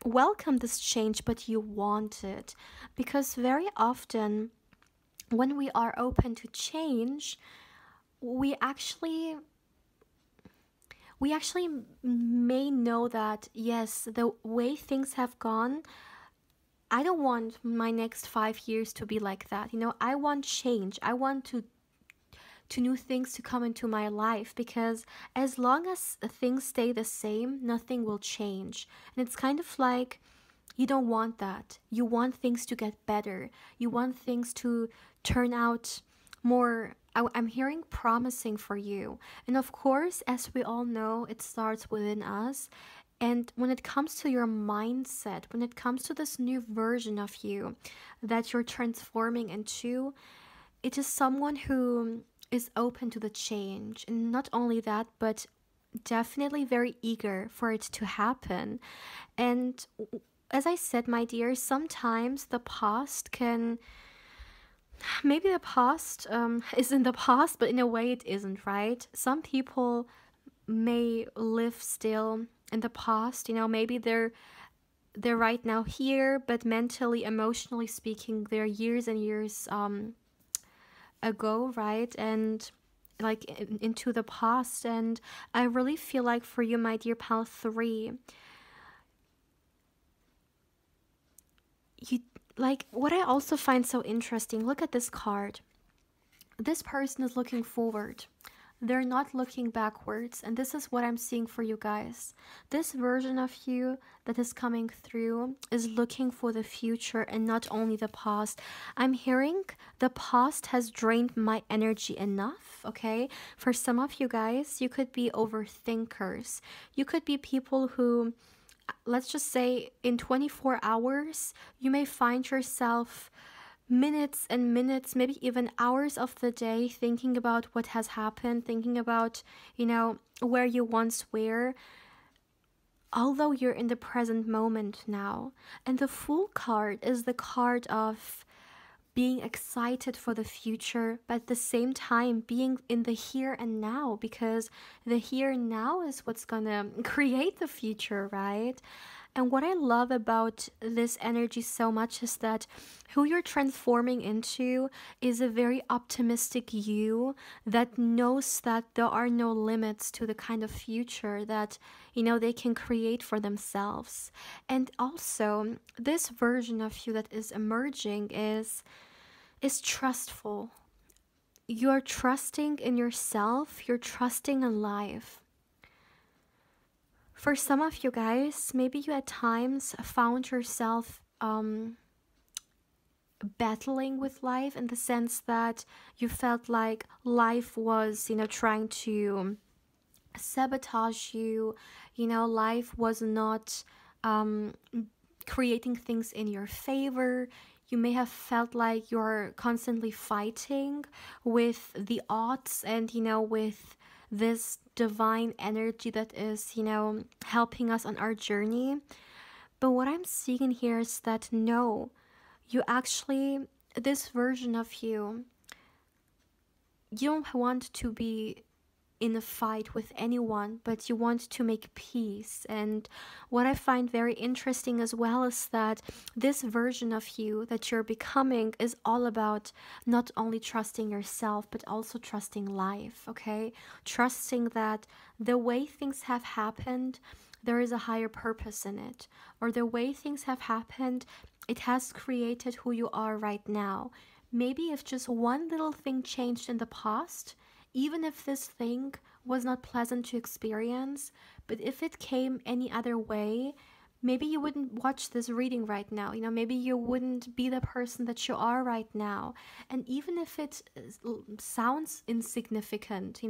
welcome this change, but you want it, because very often when we are open to change, we actually may know that yes, the way things have gone, I don't want my next 5 years to be like that. You know, I want change. I want to new things to come into my life, because as long as things stay the same, nothing will change. And it's kind of like you don't want that. You want things to get better. You want things to turn out more, I'm hearing promising for you. And of course, as we all know, it starts within us. And when it comes to your mindset, when it comes to this new version of you that you're transforming into, it is someone who is open to the change. And not only that, but definitely very eager for it to happen. And as I said, my dear, sometimes the past can, maybe the past is in the past, but in a way it isn't, right? Some people may live still in the past. You know, maybe they're right now here, but mentally, emotionally speaking, they're years and years ago, right? And like into the past. And I really feel like for you, my dear pal 3, you like what I also find so interesting. Look at this card. This person is looking forward. They're not looking backwards, and this is what I'm seeing for you guys. This version of you that is coming through is looking for the future and not only the past. I'm hearing the past has drained my energy enough, okay? For some of you guys, you could be overthinkers. You could be people who, let's just say, in 24 hours, you may find yourself minutes and minutes, maybe even hours of the day thinking about what has happened, thinking about, you know, where you once were, although you're in the present moment now. And the Fool card is the card of being excited for the future, but at the same time being in the here and now, because the here and now is what's gonna create the future, right? And what I love about this energy so much is that who you're transforming into is a very optimistic you that knows that there are no limits to the kind of future that, they can create for themselves. And also, this version of you that is emerging is trustful. You're trusting in yourself, you're trusting in life. For some of you guys, maybe you at times found yourself battling with life in the sense that you felt like life was, trying to sabotage you. Life was not creating things in your favor. You may have felt like you're constantly fighting with the odds and, with this divine energy that is, helping us on our journey. But what I'm seeing here is that no, you actually, this version of you, you don't want to be in a fight with anyone, but you want to make peace. And what I find very interesting as well is that this version of you that you're becoming is all about not only trusting yourself, but also trusting life, okay? Trusting that the way things have happened, there is a higher purpose in it. Or the way things have happened, it has created who you are right now. Maybe if just one little thing changed in the past, even if this thing was not pleasant to experience, but if it came any other way, maybe you wouldn't watch this reading right now. Maybe you wouldn't be the person that you are right now. And even if it sounds insignificant,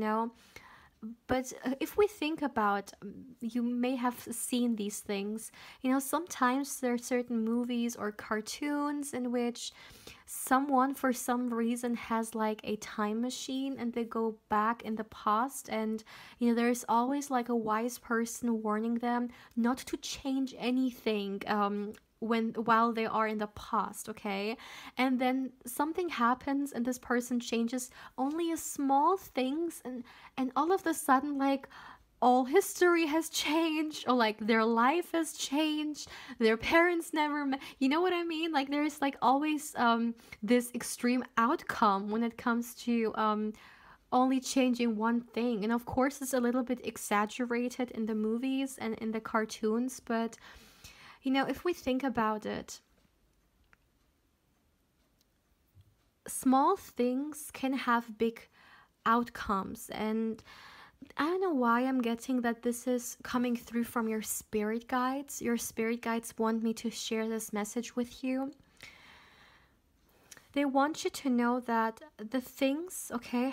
but if we think about, you may have seen these things, sometimes there are certain movies or cartoons in which someone for some reason has like a time machine and they go back in the past, and there's always like a wise person warning them not to change anything while they are in the past, okay? And then something happens and this person changes only a small things, and all of a sudden, like, all history has changed, or like their life has changed, their parents never met, you know what I mean? Like, there's like always this extreme outcome when it comes to only changing one thing. And of course it's a little bit exaggerated in the movies and in the cartoons, but if we think about it, small things can have big outcomes. And I don't know why I'm getting that this is coming through from your spirit guides. Your spirit guides want me to share this message with you. They want you to know that the things, okay,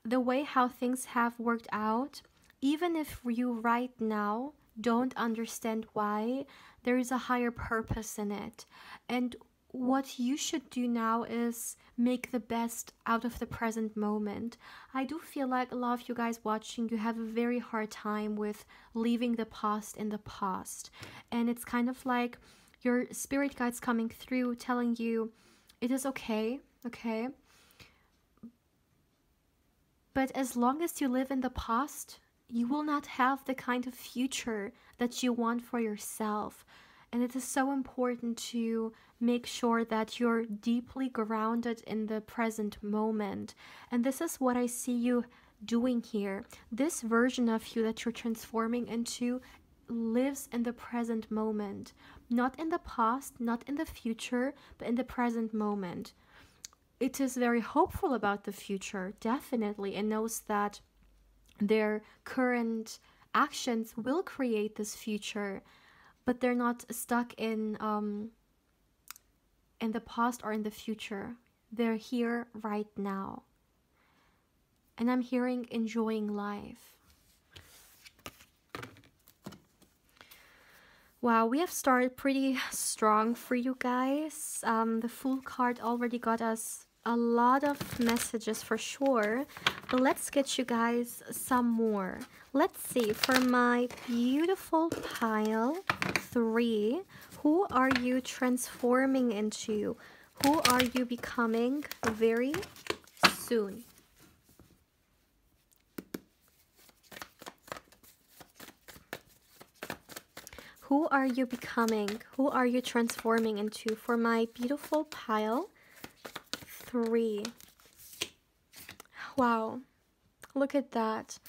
the way how things have worked out, even if you right now don't understand why, there is a higher purpose in it. And what you should do now is make the best out of the present moment. I do feel like a lot of you guys watching, you have a very hard time with leaving the past in the past. And it's kind of like your spirit guides coming through telling you it is okay, okay? But as long as you live in the past, you will not have the kind of future that you want for yourself. And it is so important to make sure that you're deeply grounded in the present moment. And this is what I see you doing here. This version of you that you're transforming into lives in the present moment. Not in the past, not in the future, but in the present moment. It is very hopeful about the future, definitely, and knows that their current actions will create this future, but they're not stuck in the past or in the future. They're here right now. And I'm hearing enjoying life. Wow, we have started pretty strong for you guys. The Fool card already got us a lot of messages for sure, but let's get you guys some more. Let's see, for my beautiful pile 3, who are you transforming into? Who are you becoming very soon? Who are you becoming? Who are you transforming into? For my beautiful pile 3. Wow, look at that.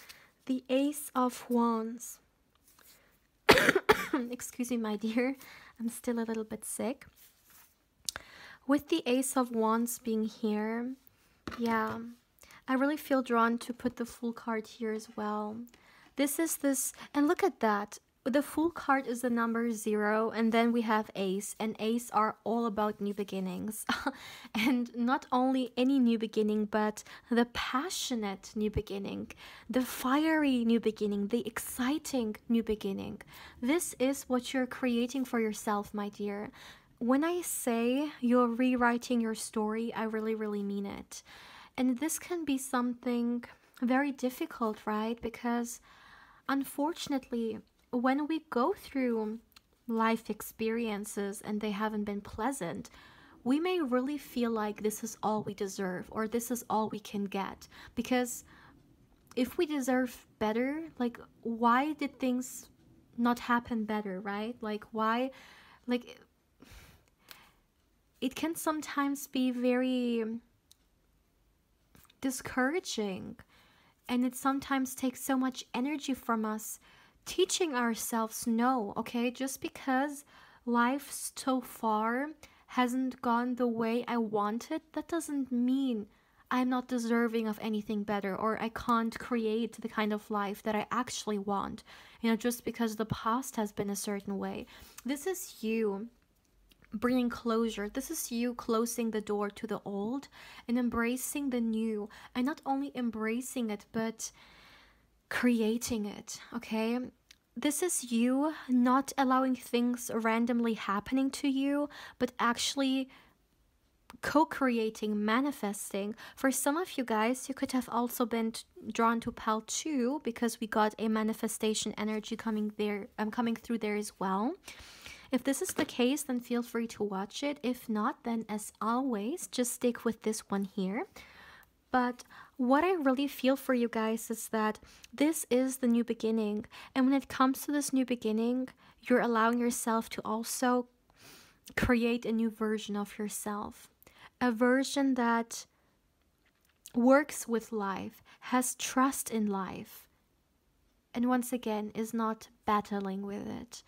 The Ace of Wands. Excuse me, my dear. I'm still a little bit sick. With the Ace of Wands being here, yeah, I really feel drawn to put the Fool card here as well. And look at that. The Fool card is the number 0, and then we have Ace, and Ace are all about new beginnings. And not only any new beginning, but the passionate new beginning, the fiery new beginning, the exciting new beginning. This is what you're creating for yourself, my dear. When I say you're rewriting your story, I really, really mean it. And this can be something very difficult, right? Because unfortunately, when we go through life experiences and they haven't been pleasant, we may really feel like this is all we deserve or this is all we can get. Because if we deserve better, like, why did things not happen better, right? Like, why? Like, it can sometimes be very discouraging, and it sometimes takes so much energy from us teaching ourselves no, okay? Just because life so far hasn't gone the way I wanted, that doesn't mean I'm not deserving of anything better, or I can't create the kind of life that I actually want, just because the past has been a certain way. This is you bringing closure. This is you closing the door to the old and embracing the new, and not only embracing it, but creating it, okay? This is you not allowing things randomly happening to you, but actually co-creating, manifesting. For some of you guys, you could have also been drawn to pile 2 because we got a manifestation energy coming through there as well. If this is the case, then feel free to watch it. If not, then as always, just stick with this one here. But what I really feel for you guys is that this is the new beginning. And when it comes to this new beginning, you're allowing yourself to also create a new version of yourself. A version that works with life, has trust in life, and once again, is not battling with it.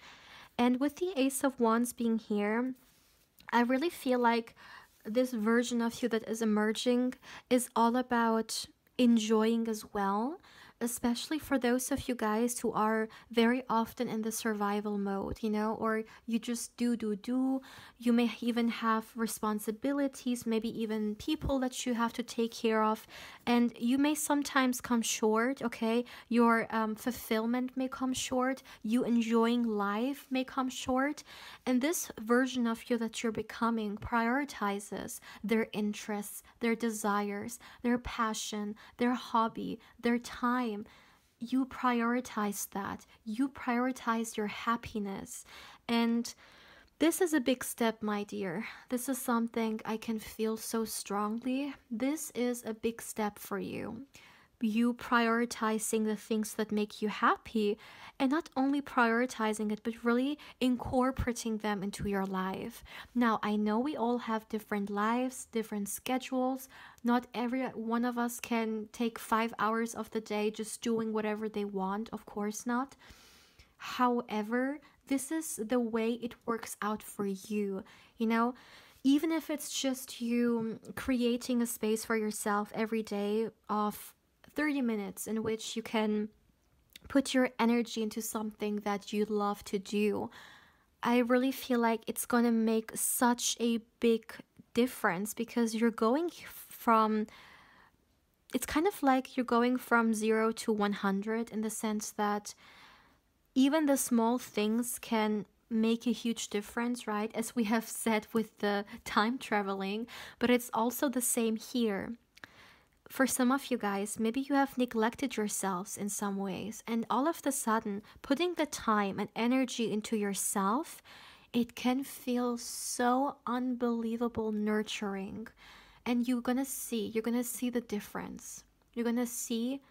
And with the Ace of Wands being here, I really feel like this version of you that is emerging is all about enjoying as well, especially for those of you guys who are very often in the survival mode, or you just do. You may even have responsibilities, maybe even people that you have to take care of, and you may sometimes come short, okay? Your fulfillment may come short, you enjoying life may come short, and this version of you that you're becoming prioritizes their interests, their desires, their passion, their hobby, their time. You prioritize that. You prioritize your happiness. And this is a big step, my dear. This is something I can feel so strongly. This is a big step for you. You prioritizing the things that make you happy, and not only prioritizing it, but really incorporating them into your life. Now, I know we all have different lives, different schedules. Not every one of us can take 5 hours of the day just doing whatever they want. Of course not. However, this is the way it works out for you, even if it's just you creating a space for yourself every day of 30 minutes in which you can put your energy into something that you love to do. I really feel like it's going to make such a big difference, because it's kind of like you're going from 0 to 100, in the sense that even the small things can make a huge difference, right? As we have said with the time traveling, but it's also the same here. For some of you guys, maybe you have neglected yourselves in some ways, and all of a sudden, putting the time and energy into yourself, it can feel so unbelievable nurturing. And you're gonna see the difference. You're gonna see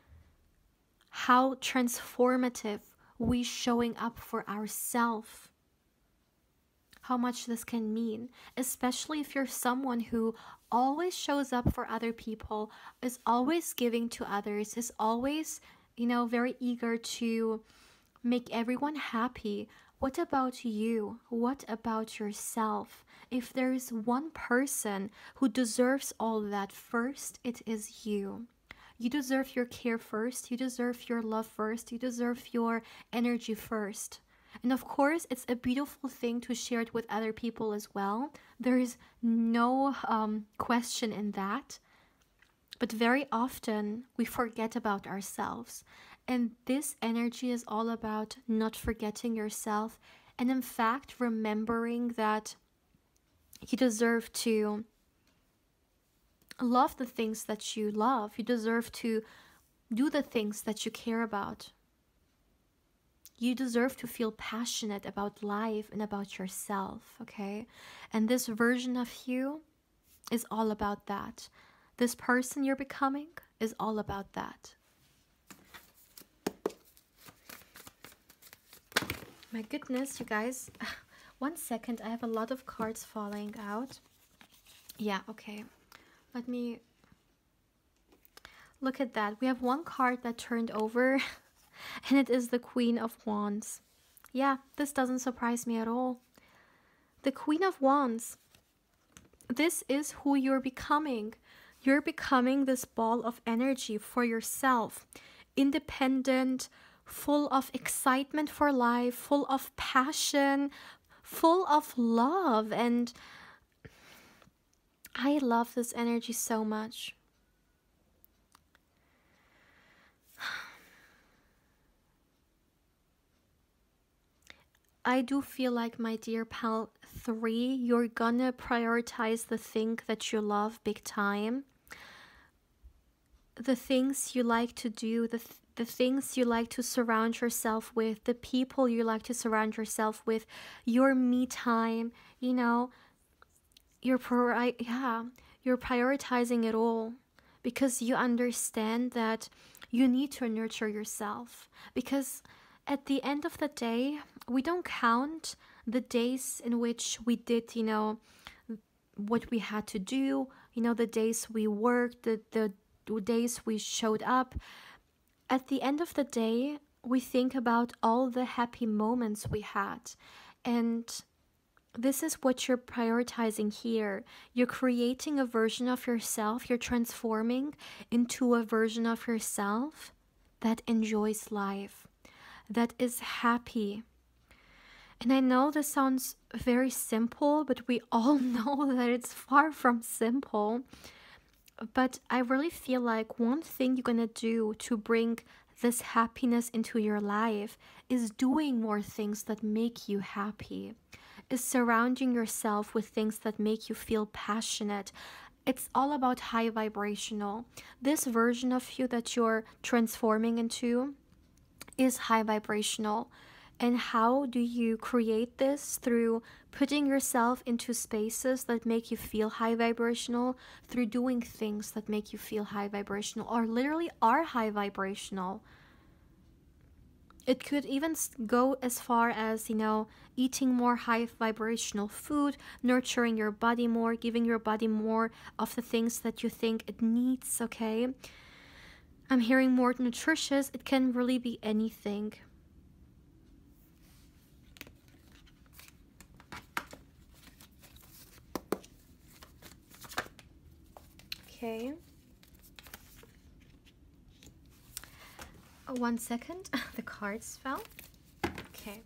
how transformative we showing up for ourselves how much this can mean, especially if you're someone who always shows up for other people, is always giving to others, is always, very eager to make everyone happy. What about you? What about yourself? If there's one person who deserves all that first, it is you. You deserve your care first. You deserve your love first. You deserve your energy first. And of course, it's a beautiful thing to share it with other people as well. There is no question in that. But very often we forget about ourselves. And this energy is all about not forgetting yourself. And in fact, remembering that you deserve to love the things that you love. You deserve to do the things that you care about. You deserve to feel passionate about life and about yourself, okay? And this version of you is all about that. This person you're becoming is all about that. My goodness, you guys. 1 second, I have a lot of cards falling out. Yeah, okay. Let me look at that. We have one card that turned over, and it is the Queen of Wands. Yeah, this doesn't surprise me at all. The Queen of Wands. This is who you're becoming. You're becoming this ball of energy for yourself. Independent, full of excitement for life, full of passion, full of love. And I love this energy so much. I do feel like, my dear pal 3, you're gonna prioritize the thing that you love big time. The things you like to do, the things you like to surround yourself with, the people you like to surround yourself with, your me time, you're prioritizing it all because you understand that you need to nurture yourself. Because at the end of the day, we don't count the days in which we did, what we had to do, the days we worked, the days we showed up. At the end of the day, we think about all the happy moments we had. And this is what you're prioritizing here. You're creating a version of yourself. You're transforming into a version of yourself that enjoys life, that is happy. And I know this sounds very simple, but we all know that it's far from simple. But I really feel like one thing you're gonna do to bring this happiness into your life is doing more things that make you happy, is surrounding yourself with things that make you feel passionate. It's all about high vibrational. This version of you that you're transforming into is high vibrational. And how do you create this? Through putting yourself into spaces that make you feel high vibrational, through doing things that make you feel high vibrational, or literally are high vibrational. It could even go as far as, eating more high vibrational food, nurturing your body more, giving your body more of the things that you think it needs, okay? I'm hearing more nutritious. It can really be anything. Okay. 1 second. The cards fell. Okay.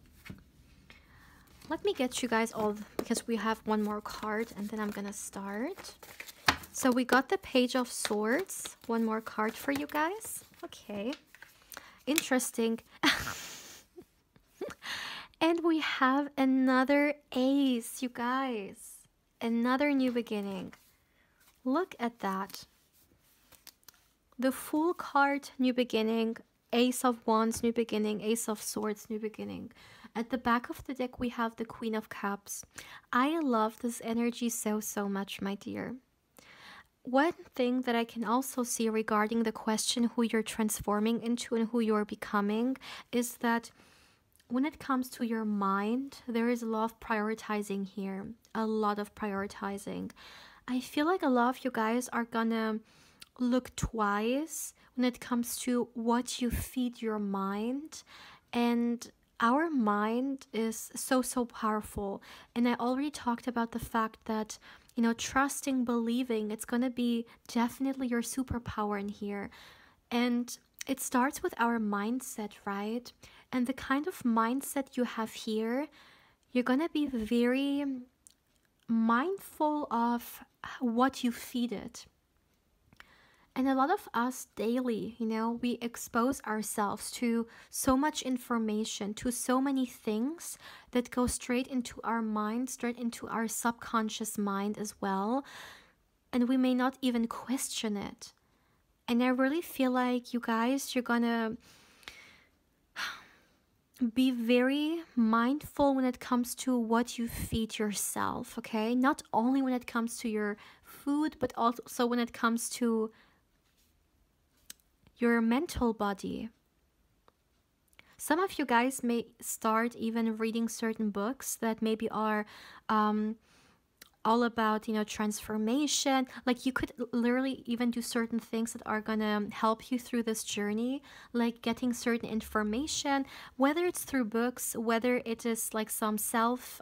Let me get you guys all, because we have one more card and then I'm gonna start. So we got the Page of Swords. One more card for you guys. Okay. Interesting. And we have another Ace, you guys. Another new beginning. Look at that. The Fool card, new beginning. Ace of Wands, new beginning. Ace of Swords, new beginning. At the back of the deck, we have the Queen of Cups. I love this energy so, so much, my dear. One thing that I can also see regarding the question who you're transforming into and who you're becoming is that when it comes to your mind, there is a lot of prioritizing here, a lot of prioritizing. I feel like a lot of you guys are gonna look twice when it comes to what you feed your mind. And our mind is so, so powerful. And I already talked about the fact that, trusting, believing, it's gonna be definitely your superpower in here. And it starts with our mindset, right? And the kind of mindset you have here, you're gonna be very mindful of what you feed it. And a lot of us daily, we expose ourselves to so much information, to so many things that go straight into our mind, straight into our subconscious mind as well. And we may not even question it. And I really feel like you guys, you're gonna be very mindful when it comes to what you feed yourself, okay? Not only when it comes to your food, but also when it comes to your mental body. Some of you guys may start even reading certain books that maybe are all about, transformation. Like you could literally even do certain things that are gonna help you through this journey, like getting certain information, whether it's through books, whether it is like some self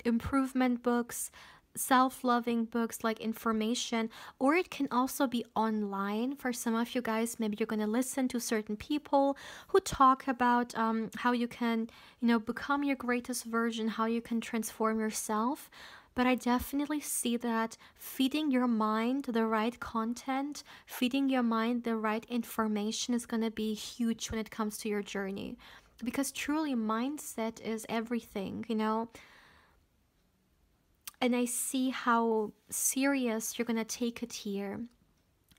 improvement books, self-loving books, like information, or it can also be online. For some of you guys, maybe you're going to listen to certain people who talk about how you can become your greatest version, how you can transform yourself. But I definitely see that feeding your mind the right content, feeding your mind the right information is going to be huge when it comes to your journey, because truly mindset is everything. And I see how serious you're going to take it here.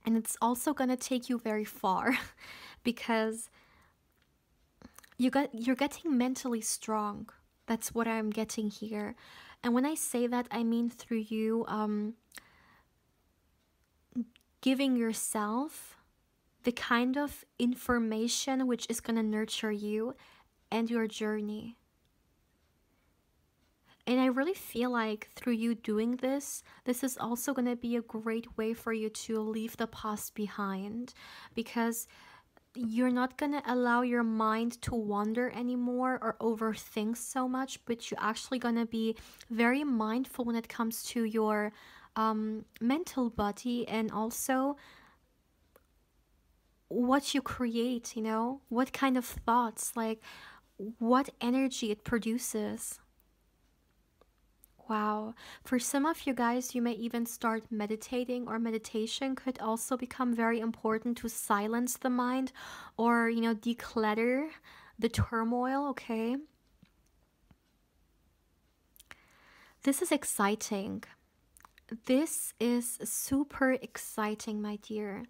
And it's also going to take you very far because you're getting mentally strong. That's what I'm getting here. And when I say that, I mean through you giving yourself the kind of information which is going to nurture you and your journey. And I really feel like through you doing this is also going to be a great way for you to leave the past behind, because you're not going to allow your mind to wander anymore or overthink so much, but you're actually going to be very mindful when it comes to your mental body, and also what you create, what kind of thoughts, like what energy it produces. Wow. For some of you guys, you may even start meditating, or meditation could also become very important to silence the mind or, declutter the turmoil, okay? This is exciting. This is super exciting, my dear.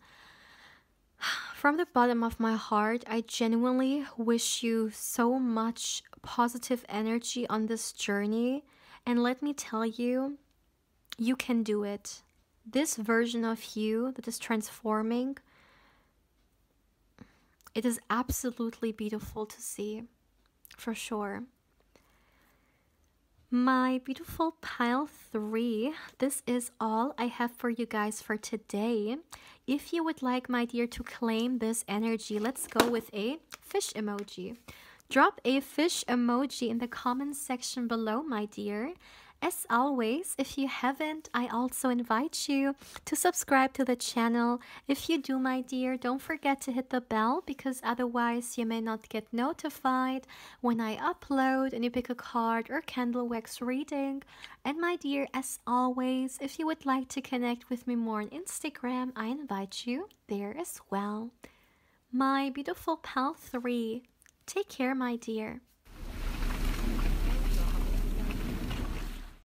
From the bottom of my heart, I genuinely wish you so much positive energy on this journey. And let me tell you, you can do it. This version of you that is transforming, it is absolutely beautiful to see, for sure. My beautiful pile 3, this is all I have for you guys for today. If you would like, my dear, to claim this energy, let's go with a fish emoji. Drop a fish emoji in the comments section below, my dear. As always, if you haven't, I also invite you to subscribe to the channel. If you do, my dear, don't forget to hit the bell, because otherwise you may not get notified when I upload a new pick a card or candle wax reading. And my dear, as always, if you would like to connect with me more on Instagram, I invite you there as well. My beautiful pal 3, take care, my dear.